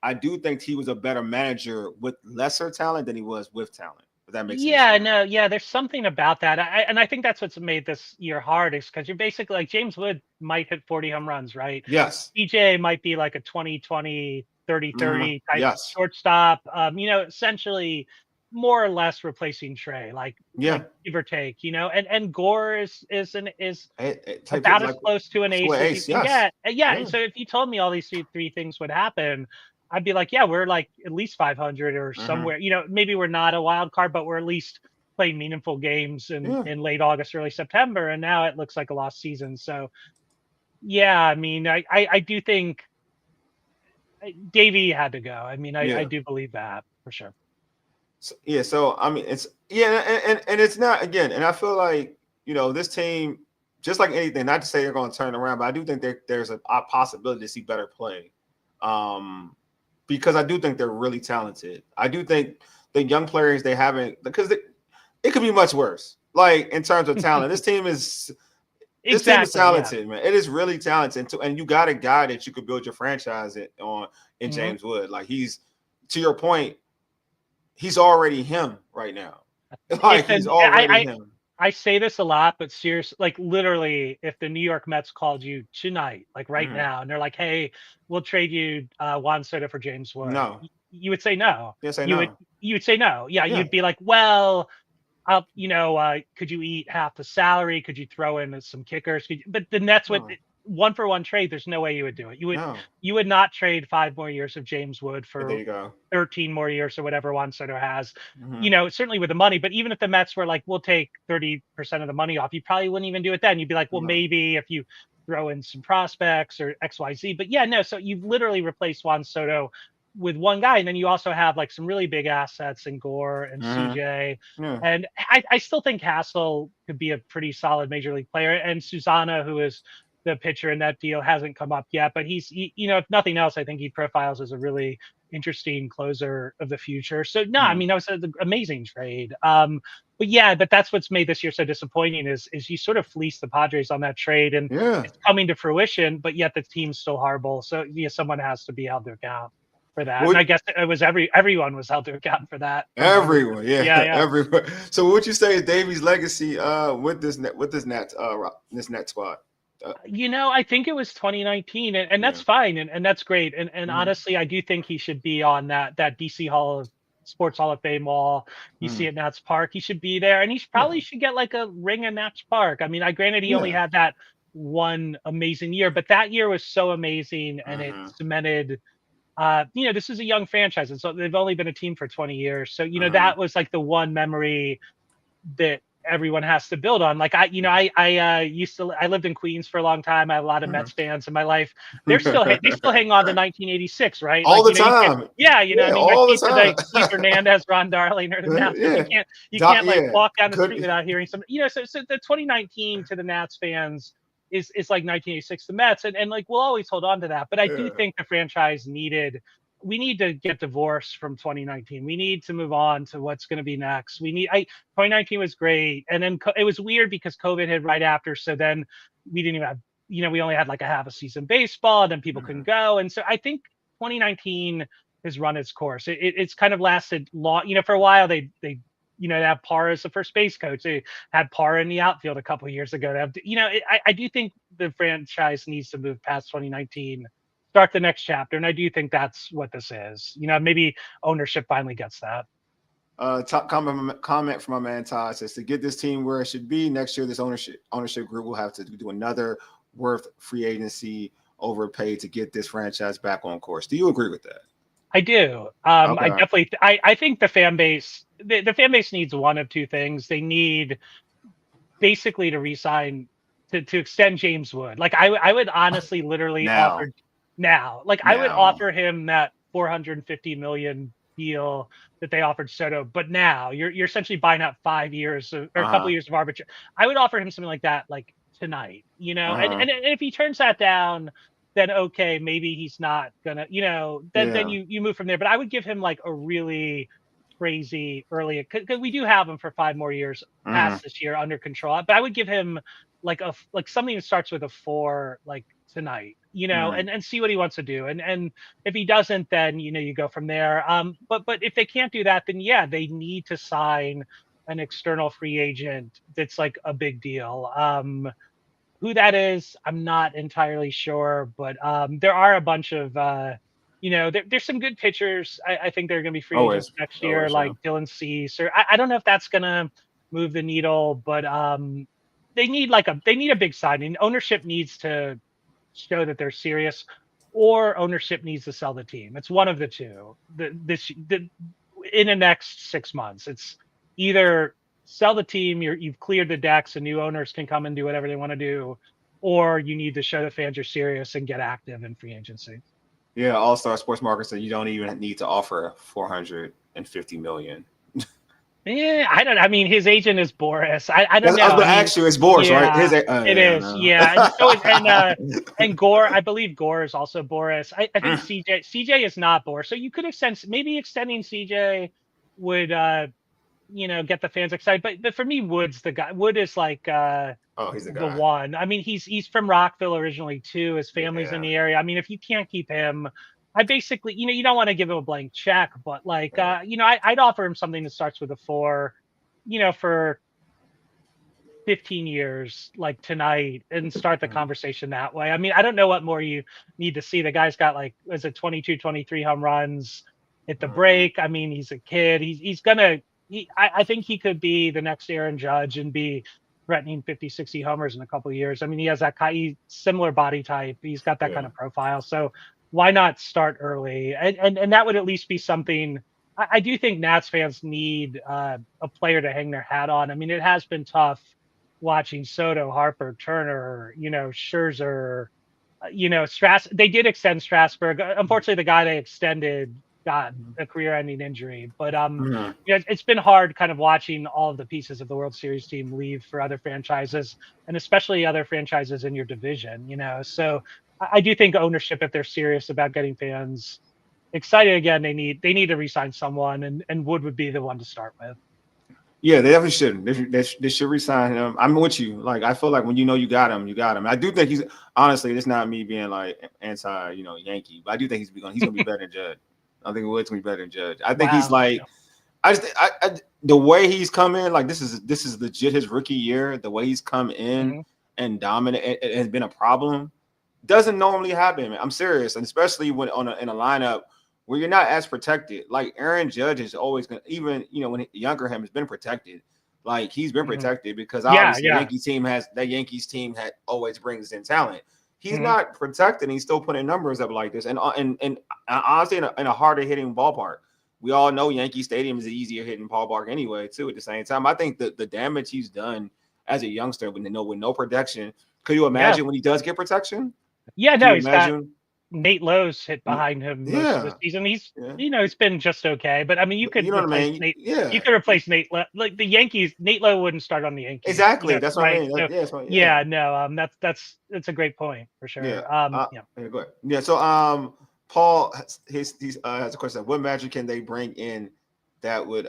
I do think he was a better manager with lesser talent than he was with talent. If that makes sense. There's something about that. I think that's what's made this year hard is because you're basically like James Wood might hit 40 home runs, right? Yes. DJ might be like a 20-20, 30-30 type shortstop. Essentially more or less replacing Trey, like give or take, and Gore is about as close to an ace as you can get. So if you told me all these three things would happen, I'd be like, we're like at least 500 or somewhere, maybe we're not a wild card, but we're at least playing meaningful games in late August, early September. And now it looks like a lost season. So I mean, I do think Davey had to go. I mean, I do believe that for sure. So I mean, it's and it's not again, and I feel like this team, just like anything, not to say they're going to turn around, but I do think there's a possibility to see better play, because I do think they're really talented. I do think the young players they haven't, because it could be much worse. Like in terms of talent, this team is talented, man. It is really talented, and you got a guy that you could build your franchise in James Wood. Like he's, to your point, he's already him right now. Like he's already him. I say this a lot, but seriously, like literally, if the New York Mets called you tonight, like right now, and they're like, "Hey, we'll trade you Juan Soto for James Wood," you would say no. You would say no. Yeah, you'd be like, "Well, could you eat half the salary? Could you throw in some kickers?" But the Nets would. 1-for-1 trade, there's no way you would do it. You would not trade 5 more years of James Wood for 13 more years or whatever Juan Soto has. Certainly with the money, but even if the Mets were like, we'll take 30% of the money off, you probably wouldn't even do it then. You'd be like, well, maybe if you throw in some prospects or XYZ. But so you've literally replaced Juan Soto with one guy, and then you also have like some really big assets in Gore and CJ. And I still think Hassel could be a pretty solid major league player, and Susana, who is the pitcher in that deal hasn't come up yet, but if nothing else, I think he profiles as a really interesting closer of the future. So no, I mean, that was an amazing trade. But that's what's made this year so disappointing is you sort of fleeced the Padres on that trade, and it's coming to fruition, but yet the team's still horrible. So someone has to be held to account for that. And I guess it was everyone was held to account for that. Everyone, everyone. So what would you say is Davey's legacy with this Nets squad? I think it was 2019, and that's fine, and that's great. And honestly, I do think he should be on that DC Sports Hall of Fame wall. You see at Nats Park, he should be there, and he probably should get like a ring at Nats Park. I mean, granted he only had that one amazing year, but that year was so amazing, and it cemented. This is a young franchise, and so they've only been a team for 20 years. So that was like the one memory that everyone has to build on. Like I lived in Queens for a long time. I have a lot of Mets fans in my life. They still hang on to 1986, right? All the time. Keith Hernandez, Ron Darling, or the Nats. You can't walk down the street without hearing some. So the 2019 to the Nats fans is like 1986 the Mets, and like we'll always hold on to that. But I do think the franchise we need to get divorced from 2019. We need to move on to what's going to be next. 2019 was great. And then it was weird because COVID hit right after. So then we didn't even have, we only had like a half a season baseball, and then people couldn't go. And so I think 2019 has run its course. It's kind of lasted long. For a while they have Parra as the first base coach. They had Parra in the outfield a couple of years ago. I do think the franchise needs to move past 2019, start the next chapter, and I do think that's what this is. Maybe ownership finally gets that. Top comment from my man Todd says, to get this team where it should be next year, this ownership group will have to do another worth free agency overpay to get this franchise back on course. Do you agree with that? I do. I definitely. I think the fan base needs one of two things. They need basically to re-sign to extend James Wood. Like I would honestly literally offer. I would offer him that $450 million deal that they offered Soto, but now you're essentially buying out 5 years or a couple of years of arbitration. I would offer him something like that, like tonight, and if he turns that down, then okay, maybe he's not gonna, then you move from there. But I would give him like a really crazy early, because we do have him for 5 more years past this year under control. But I would give him like something that starts with a 4, like tonight, and see what he wants to do. And if he doesn't, then you go from there. But if they can't do that, then they need to sign an external free agent that's like a big deal. Who that is, I'm not entirely sure, but there are a bunch of there's some good pitchers. I think they're going to be free agents next year, like Dylan Cease, or I don't know if that's going to move the needle, but they need a big signing. Ownership needs to show that they're serious, or ownership needs to sell the team. It's one of the two. In the next 6 months, it's either sell the team, you've cleared the decks and new owners can come and do whatever they want to do, or you need to show the fans you're serious and get active in free agency. Yeah, All-Star Sports Market said you don't even need to offer $450 million. Yeah, I don't. I mean, his agent is Boris. I don't know. I was going to ask you, it's Boris, right? It is. No. Yeah, and so and Gore. I believe Gore is also Boris. I think CJ is not Boris. So you could extend, maybe extending CJ would get the fans excited. But for me, Wood's the guy. Wood is like he's the guy. One. I mean, he's from Rockville originally too. His family's in the area. I mean, if you can't keep him, I basically, you don't want to give him a blank check, but like, I'd offer him something that starts with a 4, for 15 years, like tonight, and start the conversation that way. I mean, I don't know what more you need to see. The guy's got like, was it 22, 23 home runs at the break? I mean, he's a kid. I think he could be the next Aaron Judge and be threatening 50, 60 homers in a couple of years. I mean, he has that similar body type. He's got that kind of profile. So why not start early? And that would at least be something. I do think Nats fans need a player to hang their hat on. I mean, it has been tough watching Soto, Harper, Turner, Scherzer, They did extend Strasburg. Unfortunately, the guy they extended gotten a career-ending injury. But Mhm. it's been hard kind of watching all of the pieces of the World Series team leave for other franchises, and especially other franchises in your division. So I do think ownership, if they're serious about getting fans excited again, they need to re-sign someone, and Wood would be the one to start with. Yeah, they definitely shouldn't. They should resign him. I'm with you. Like, I feel like when you got him, you got him. I do think he's honestly. It's not me being like anti, Yankee, but I do think he's gonna be better than Judge. I think Wood's gonna be better than Judge. I think he's Wow. like, the way he's come in, like this is legit his rookie year. The way he's come in Hmm. and dominant, it has been a problem. Doesn't normally happen, man. I'm serious, and especially when in a lineup where you're not as protected. Like Aaron Judge is always gonna, even when younger him has been protected. Like he's been Hmm. protected because Yeah, obviously yeah. Yankees team had always brings in talent. He's Hmm. not protected. And he's still putting numbers up like this, and honestly in a harder hitting ballpark. We all know Yankee Stadium is an easier hitting ballpark anyway, too. At the same time, I think the damage he's done as a youngster with no protection. Could you Yeah. imagine when he does get protection? Yeah, Can no, you he's got imagine? Nate Lowe's hit behind him most of the Yeah, season. He's yeah. it's been just okay, but I mean, you But you could know what I replace mean? Nate. You Yeah, could replace Nate Lowe. Like the Yankees, Nate Lowe wouldn't start on the Yankees. exactly. That's what I Right? mean. So, Yeah, that's what, yeah, yeah, no, that's a great point for yeah. sure. Yeah, go ahead. Yeah. So, Paul has a question. What magic can they bring in that would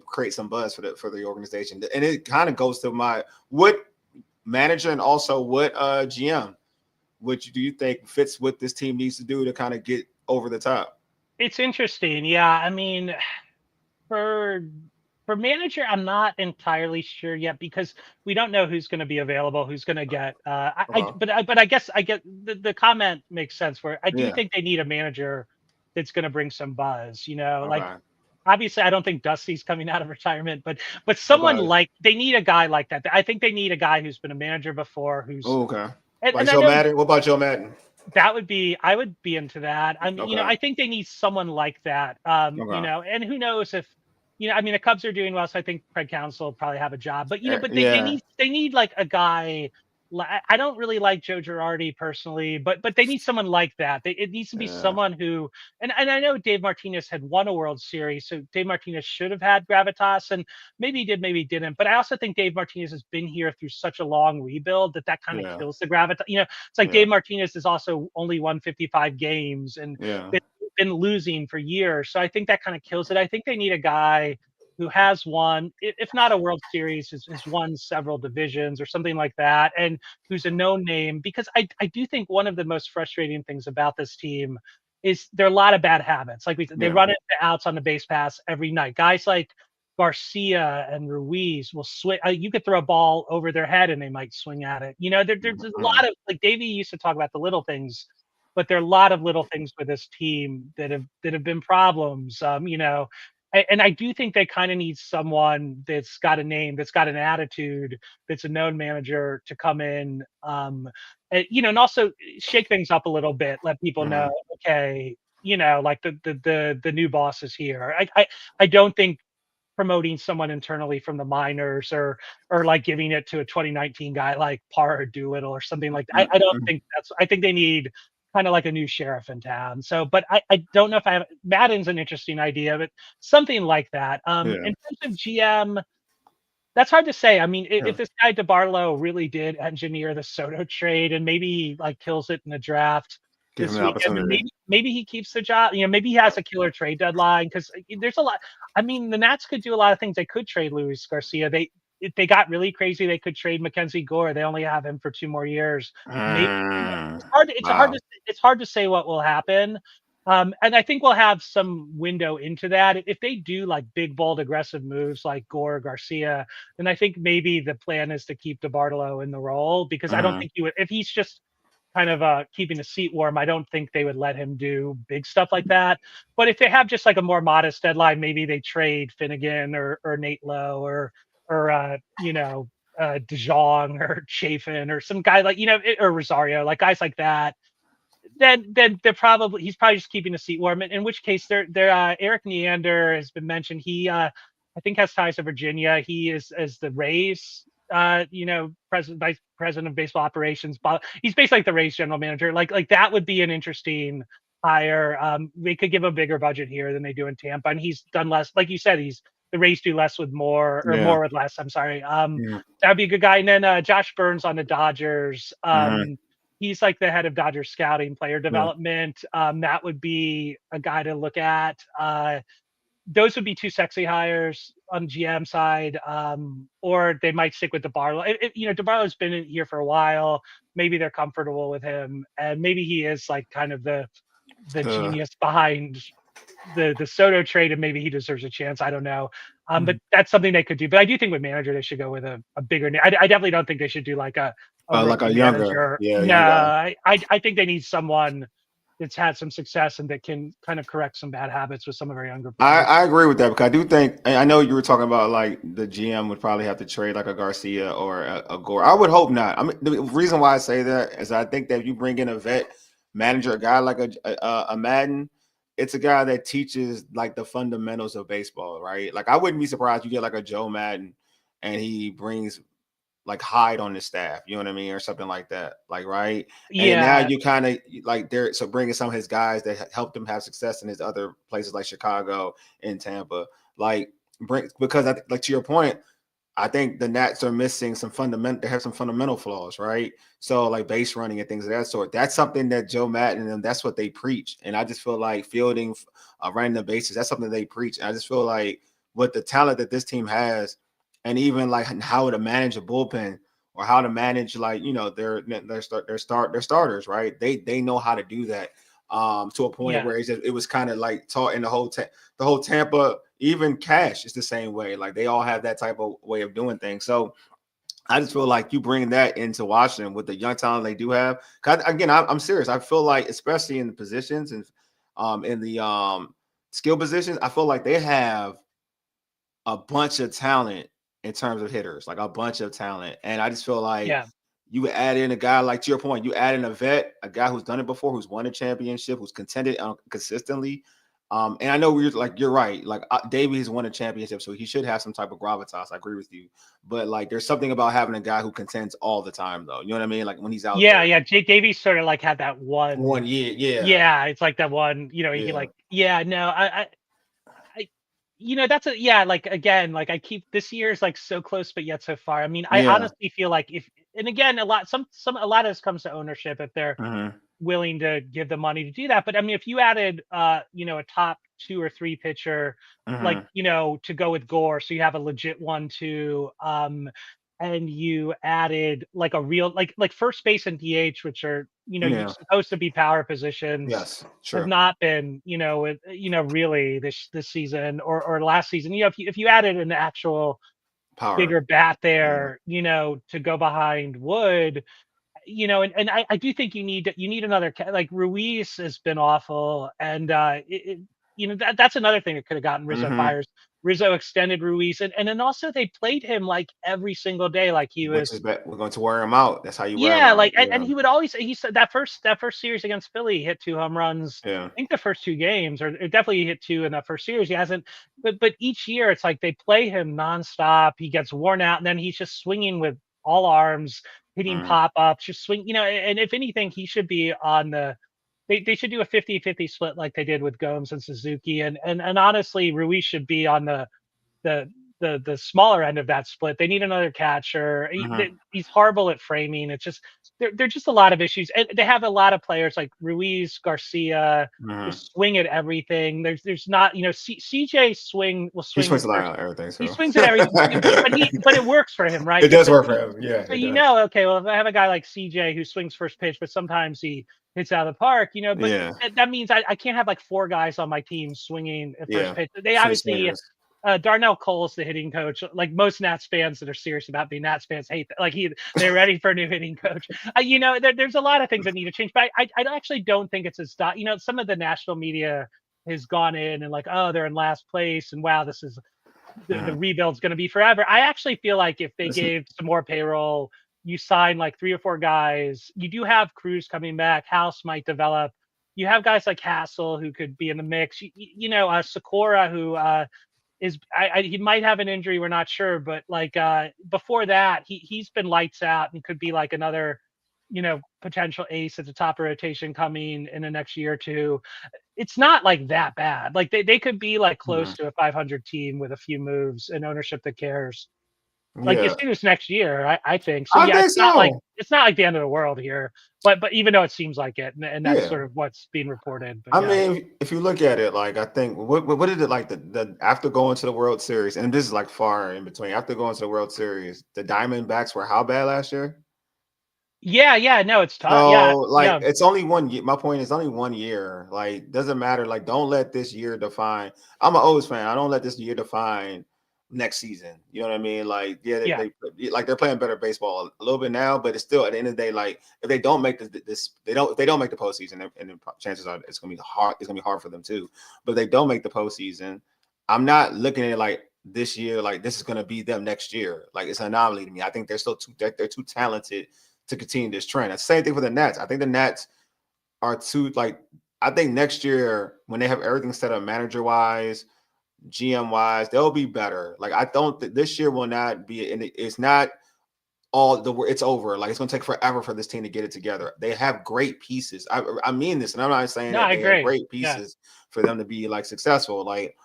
create some buzz for the organization? And it kind of goes to what manager and also what GM do you think fits what this team needs to do to kind of get over the top? It's interesting. Yeah, I mean, for for manager, I'm not entirely sure yet because we don't know who's going to be available, who's going to get. Uh-huh. But I guess I get the comment makes sense. Where I do Yeah. think they need a manager that's going to bring some buzz. Like Okay. obviously I don't think Dusty's coming out of retirement, but someone Okay. like they need a guy like that. I think they need a guy who's been a manager before, who's Oh, okay. Like and I Joe know Madden. What about Joe Madden? I would be into that. Okay. I think they need someone like that. Okay. And who knows if I mean the Cubs are doing well, so I think Craig Counsell will probably have a job. But but Yeah. they need like a guy. I don't really like Joe Girardi personally, but they need someone like that. It needs to be Yeah. someone who and I know Dave Martinez had won a World Series, so Dave Martinez should have had gravitas, and maybe he did, maybe he didn't. But I also think Dave Martinez has been here through such a long rebuild that kind of Yeah. kills the gravitas. It's like Yeah. Dave Martinez has also only won 55 games and Yeah. been losing for years. So I think that kind of kills it. I think they need a guy who has won, if not a World Series, has won several divisions or something like that, and who's a known name. Because I do think one of the most frustrating things about this team is there are a lot of bad habits. Like they Yeah. run into outs on the base pass every night. Guys like Garcia and Ruiz will swing. You could throw a ball over their head and they might swing at it. There's a Mhm. lot of like Davey used to talk about the little things, but there are a lot of little things with this team that have been problems. And I do think they kind of need someone that's got a name, that's got an attitude, that's a known manager to come in, and also shake things up a little bit, let people know, Mhm. okay, like the new boss is here. I don't think promoting someone internally from the minors or like giving it to a 2019 guy like Parra Doolittle or something like that. I don't Mhm. think I think they need kind of like a new sheriff in town. So, but I don't know if I have Madden's an interesting idea, but something like that. Yeah. In terms of GM, that's hard to say. I mean, if Yeah. this guy DeBartolo really did engineer the Soto trade and maybe he like kills it in the draft Give him this an weekend, then opportunity. maybe he keeps the job. Maybe he has a killer trade deadline because there's a lot. I mean, the Nats could do a lot of things. They could trade Luis Garcia. If they got really crazy, they could trade Mackenzie Gore. They only have him for 2 more years. Maybe Mm. it's hard. Wow. It's hard to say what will happen. And I think we'll have some window into that. If they do like big, bold, aggressive moves like Gore, Garcia, then I think maybe the plan is to keep DeBartolo in the role because I don't Mhm. think you would, if he's just kind of keeping the seat warm, I don't think they would let him do big stuff like that. But if they have just like a more modest deadline, maybe they trade Finnegan or Nate Lowe or DeJong or Chafin or some guy like or Rosario, like guys like that. Then he's probably just keeping the seat warm. In which case, they're Eric Neander has been mentioned. He I think has ties to Virginia. He is as the Rays vice president of baseball operations. But he's basically like the Rays general manager. Like that would be an interesting hire. They could give a bigger budget here than they do in Tampa, and he's done less. Like you said, the Rays do less with more, or Yeah. more with less. I'm sorry. Yeah. That'd be a good guy. And then Josh Burns on the Dodgers. Mhm. He's like the head of Dodgers scouting, player Yeah. development. That would be a guy to look at. Those would be two sexy hires on GM side, or they might stick with DeBarlo. DeBarlo's been in here for a while. Maybe they're comfortable with him, and maybe he is like kind of the Uh, genius behind the Soto trade, and maybe he deserves a chance. I don't know, but mhm. that's something they could do. But I do think with manager they should go with a bigger name. I definitely don't think they should do like a Like a rookie younger, manager. yeah, No, young guy. I think they need someone that's had some success and that can kind of correct some bad habits with some of our younger players. I agree with that because I do think I know you were talking about like the GM would probably have to trade like a Garcia or a Gore. I would hope not. I mean, the reason why I say that is I think that if you bring in a vet manager, a guy like a Madden, it's a guy that teaches like the fundamentals of baseball, right? Like I wouldn't be surprised you get like a Joe Madden and he brings like Hyde on the staff, you know what I mean, or something like that, like right. And now Yeah, you kind of like there, so bringing some of his guys that helped him have success in his other places like Chicago and Tampa, like bring because like to your point, I think the Nats are missing some fundamental. They have some fundamental flaws, right? So like base running and things of that sort. That's something that Joe Madden and that's what they preach. And I just feel like fielding, running the bases. That's something they preach. And I just feel like with the talent that this team has, and even like how to manage a bullpen or how to manage like their starters, right? They know how to do that. To a point yeah, where it was kind of like taught in the whole Tampa, even Cash is the same way. Like they all have that type of way of doing things. So I just feel like you bring that into Washington with the young talent they do have. 'Cause again, I'm serious. I feel like, especially in the positions and in the skill positions, I feel like they have a bunch of talent in terms of hitters, like a bunch of talent. And I just feel like yeah. you would add in a guy like to your point, you add in a vet, a guy who's done it before, who's won a championship, who's contended consistently. And I know you're right. Like Davey has won a championship, so he should have some type of gravitas. I agree with you, but like there's something about having a guy who contends all the time, though. You know what I mean? Like when he's out Yeah, there, yeah. Jake Davies sort of like had that one one. year, yeah, Yeah, it's like that one. He yeah, like. Yeah, no, I that's a yeah. Like again, like I keep this year is like so close, but yet so far. I mean, I yeah, honestly feel like if and again a lot a lot of this comes to ownership if they're hmm willing to give the money to do that. But I mean, if you added a top 2 or 3 pitcher, like hmm to go with Gore, so you have a legit 1-2, and you added like a real like first base and DH, which are you're yeah, supposed to be power positions, yes, have true, not been really this season or last season. If you added an actual power, bigger bat yeah, there, to go behind Wood, and I do think you need another like Ruiz has been awful, and that's another thing that could have gotten Rizzo hmm fires. Rizzo extended Ruiz, and then also they played him like every single day, like he which was. is we're going to wear him out. That's how you wear him Yeah, out. like and Yeah, he would always he said that first series against Philly he hit 2 home runs. yeah. I think the first 2 games, or definitely he hit 2 in that first series. He hasn't, but each year it's like they play him nonstop. He gets worn out, and then he's just swinging with all arms, hitting Mm, pop ups, just swing. And if anything, he should be on the. They should do a 50-50 split like they did with Gomes and Suzuki, and honestly, Ruiz should be on the the smaller end of that split. They need another catcher. mhm, He's horrible at framing. It's just they're just a lot of issues, and they have a lot of players like Ruiz, Garcia, mhm. just swing at everything. There's not CJ will He swing swings a lot first. on everything, He so swings at everything, but it works for him, right? it does work for him. Yeah, So it does. okay, well, if I have a guy like CJ who swings first pitch, but sometimes he hits out of the park, but Yeah, that means I can't have like 4 guys on my team swinging at first yeah. pitch. They Swing obviously swingers. Darnell Cole's the hitting coach. Like most Nats fans that are serious about being Nats fans hate that. Like they're ready for a new hitting coach. There's a lot of things that need to change, but I actually don't think it's as some of the national media has gone in and like, oh, they're in last place and wow, this is the Mhm. rebuild's going to be forever. I actually feel like if they Listen, gave some more payroll, you sign like 3 or 4 guys. You do have Cruz coming back. House might develop. You have guys like Hassel who could be in the mix. Sakura who he might have an injury, we're not sure, but like before that he's been lights out and could be like another potential ace at the top of rotation coming in the next year or two. It's not like that bad. Like they could be like close to a 500 team with a few moves and ownership that cares. Like as Yeah, soon as next year, I think. So I yeah, think so. it's not like the end of the world here. But even though it seems like it, and that's Yeah. sort of what's being reported. But I yeah. mean, if you look at it, like I think what did it like the after going to the World Series, and this is like far in between. After going to the World Series, the Diamondbacks were how bad last year? Yeah, no, it's tough. So Yeah, like yeah. it's only 1 year. My point is only 1 year. Like doesn't matter. Like don't let this year define. I'm an O's fan. I don't let this year define next season. You know what I mean? Like yeah, Yeah. they like they're playing better baseball a little bit now, but it's still at the end of the day. Like if they don't make if they don't make the postseason, and the chances are it's gonna be hard. It's gonna be hard for them too. But if they don't make the postseason, I'm not looking at it like this year. Like this is gonna be them next year. Like it's an anomaly to me. I think they're still they're too talented to continue this trend. That's the same thing for the Nets. I think the Nets are too like. I think next year when they have everything set up manager wise, GM wise, they'll be better. Like I don't. This year will not be, and it's not all the. It's over. Like it's going to take forever for this team to get it together. They have great pieces. I mean this, and I'm not saying No, that I they have agree. great Yeah. pieces for them to be like successful. Like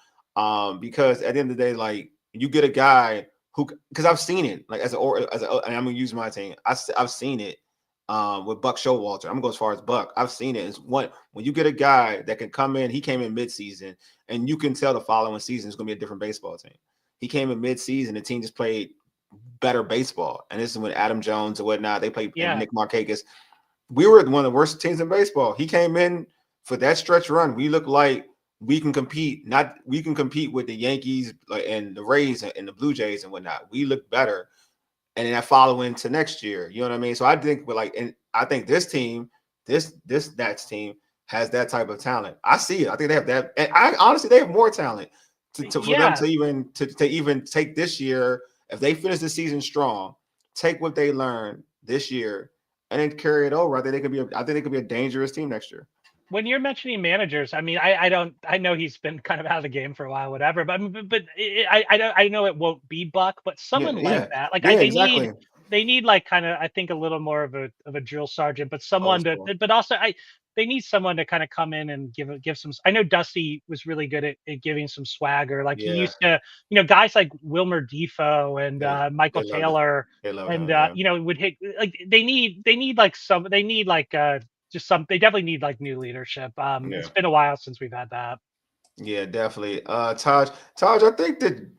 because at the end of the day, like you get a guy who, because I've seen it, like and I'm gonna use my team. I've seen it with Buck Showalter. I'm gonna go as far as Buck. I've seen it. It's when you get a guy that can come in. He came in midseason, and you can tell the following season is gonna be a different baseball team. He came in midseason. The team just played better baseball, and this is when Adam Jones and whatnot they played, and Yeah. Nick Markakis. We were one of the worst teams in baseball. He came in for that stretch run. We look like we can compete. Not we can compete with the Yankees and the Rays and the Blue Jays and whatnot. We look better, and then that following to next year. You know what I mean? So I think and I think this team, this Nats team has that type of talent. I see it. I think they have that, and I honestly they have more talent for them Yeah. to even take this year. If they finish the season strong, take what they learned this year and then carry it over. I think they could be a dangerous team next year. When you're mentioning managers, I mean, I don't, I know he's been kind of out of the game for a while, whatever. But I know it won't be Buck, but Yeah, someone like yeah, that, like yeah, exactly. they need like kind of, I think, a little more of a drill sergeant, but Old someone to, school. but also they need someone to kind of come in and give some. I know Dusty was really good at giving some swagger. Like he Yeah, used to, guys like Wilmer Defoe and they Michael love it. Taylor, They love and him. Yeah, would hit like they need like just some. They definitely need like new leadership. yeah, It's been a while since we've had that. yeah, definitely. Taj, I think that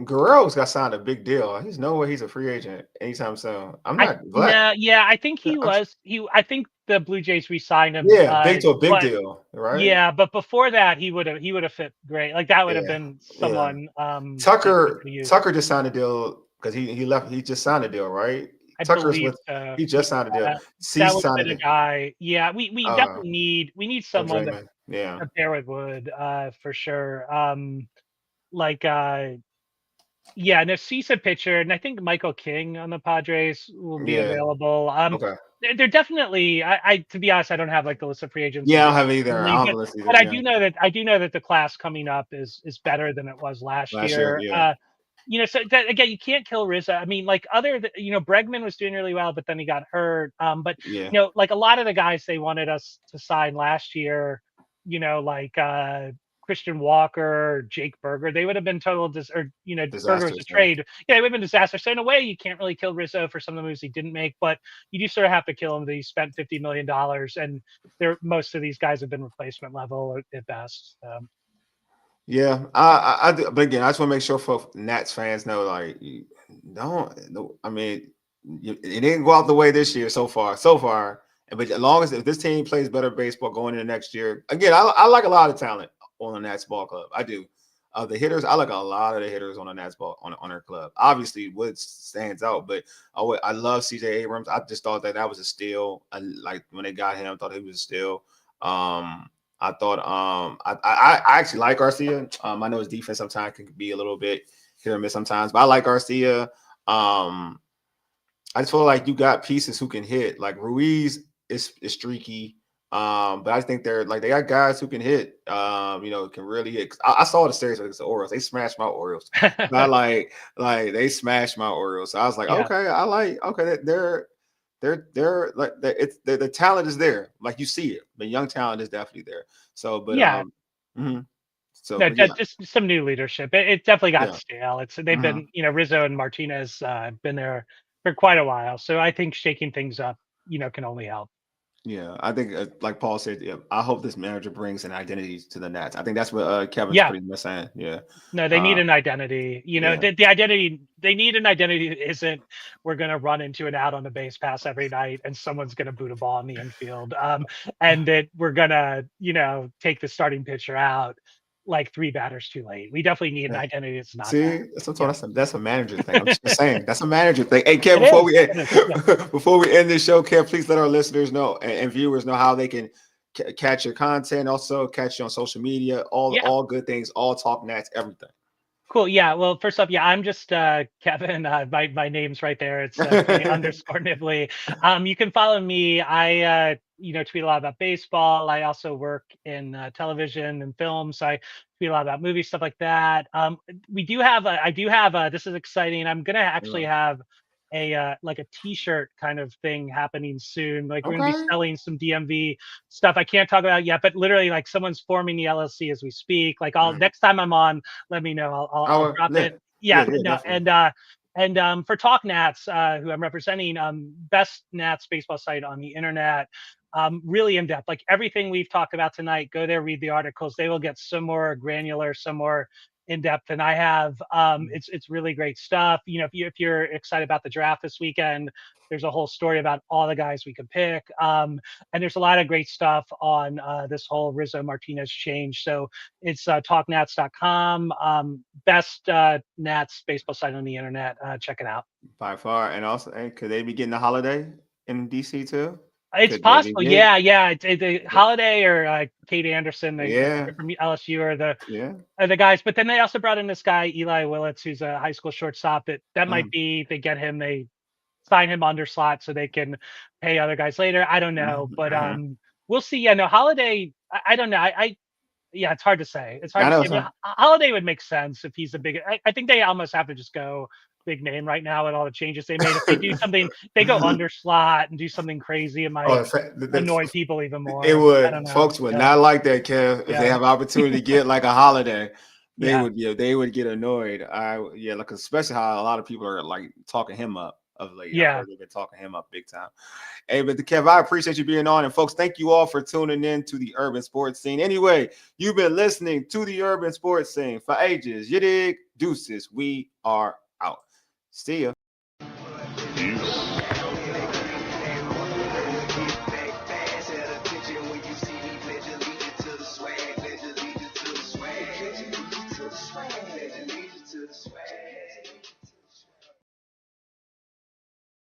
Guerrero's got signed a big deal. He's nowhere. He's a free agent anytime soon. I'm I not glad. No, yeah, I think he I'm, was. I think the Blue Jays re-signed him. yeah, big But deal, right? yeah, but before that, he would have fit great. Like that would have Yeah, been yeah. someone that we Tucker could use. Tucker just signed a deal because he left. He just signed a deal, right? I Tucker's believe with. so. He just signed a deal. Yeah, that Cease would have signed a been a deal. guy. Yeah, we Uh, definitely need of someone Draymond. Yeah, to pair with Wood, for sure. Like Yeah, and if Cease a pitcher, and I think Michael King on the Padres will be yeah. available. Okay. They're definitely. To be honest, I don't have like the list of free agents Yeah, I don't have either. I recently, don't have but a list either. I Yeah, do know that the class coming up is better than it was last last year. year. Yeah, So that, again, you can't kill Rizzo. I mean, like Bregman was doing really well, but then he got hurt. But yeah. like a lot of the guys they wanted us to sign last year, like Christian Walker, Jake Berger, they would have been total Berger was a Disasters. Yeah. trade. Yeah, it would have been disaster. So in a way, you can't really kill Rizzo for some of the moves he didn't make, but you do sort of have to kill him that he spent $50 million, and most of these guys have been replacement level at best. Yeah, I do, but again, I just want to make sure for Nats fans know, like, you don't. No, I mean, it didn't go out the way this year so far. But as long as if this team plays better baseball going into next year, again, I like a lot of talent on the Nats ball club. I do. The hitters, I like a lot of the hitters on the Nats ball on their club. Obviously, Woods stands out, but I love CJ Abrams. I just thought that was a steal. Like when they got him, I thought he was a steal. I thought I actually like Garcia. I know his defense sometimes can be a little bit hit or miss sometimes, but I like Garcia. I just feel like you got pieces who can hit. Like Ruiz is streaky. But I think they got guys who can hit. Can really hit. I saw the series against the Orioles. They smashed my Orioles. I like they smashed my Orioles. So I was like, Yeah. okay, they're they're like the talent is there, like you see it. The young talent is definitely there. So, but Yeah. mhm. So, No, but yeah, just some new leadership. It definitely got yeah. stale. They've been, Rizzo and Martinez been there for quite a while. So I think shaking things up, can only help. Yeah, I think like Paul said, yeah, I hope this manager brings an identity to the Nats. I think that's what Kevin's Yeah. pretty much saying. Yeah. No, they need an identity. Yeah. The identity, they need an identity that isn't we're going to run into an out on the base pass every night and someone's going to boot a ball in the infield. And that we're going to, take the starting pitcher out like 3 batters too late. We definitely need an Yeah. identity that's not See, that. that's what Yeah. that's a manager thing. I'm just saying that's a manager thing. Hey, Kev, It before is. we end, It is. Yeah. before we end this show, Kev, please let our listeners know and viewers know how they can catch your content, also catch you on social media, Yeah. all good things, all talk Nats, everything. Cool. Yeah. Well, first up, yeah, I'm just Kevin. My name's right there. It's _Nibley. You can follow me. I tweet a lot about baseball. I also work in television and films. I tweet a lot about movies, stuff like that. We do have I do have this is exciting. I'm gonna actually have a like a t-shirt kind of thing happening soon. Like we're gonna be Okay. selling some DMV stuff. I can't talk about it yet, but literally like someone's forming the LLC as we speak. Like next time I'm on, let me know. I'll drop it. Yeah, no, definitely. and for Talk Nats, who I'm representing, best Nats baseball site on the internet. Really in depth, like everything we've talked about tonight. Go there, read the articles. They will get some more granular, some more in depth than I have. It's really great stuff. If you're excited about the draft this weekend, there's a whole story about all the guys we could pick. And there's a lot of great stuff on this whole Rizzo Martinez change. So it's talknats.com. Best Nats baseball site on the internet. Check it out. By far. And also, hey, could they be getting a holiday in DC too? It's Could they be possible. getting? Yeah. It's Holiday or Kate Anderson, Yeah. from LSU, are Yeah. the guys. But then they also brought in this guy, Eli Willits, who's a high school shortstop. That might be, they get him, they sign him under slot so they can pay other guys later. I don't know, but we'll see. Yeah, no, Holiday. I don't know. Yeah, it's hard to say. It's hard I to know. say. But Holiday would make sense if he's a big. I think they almost have to just go big name right now with all the changes they made. If they do something, they go under slot and do something crazy, it might annoy people even more. It I don't would. know. Folks would not like that, Kev. If they Yeah. have opportunity to get like a holiday, they Yeah. would get annoyed. Like especially how a lot of people are like talking him up of late. Yeah. I've heard they've been talking him up big time. Hey, but Kev, I appreciate you being on. And folks, thank you all for tuning in to the Urban Sports Scene. Anyway, you've been listening to the Urban Sports Scene for ages. You dig? Deuces. We are out. See ya.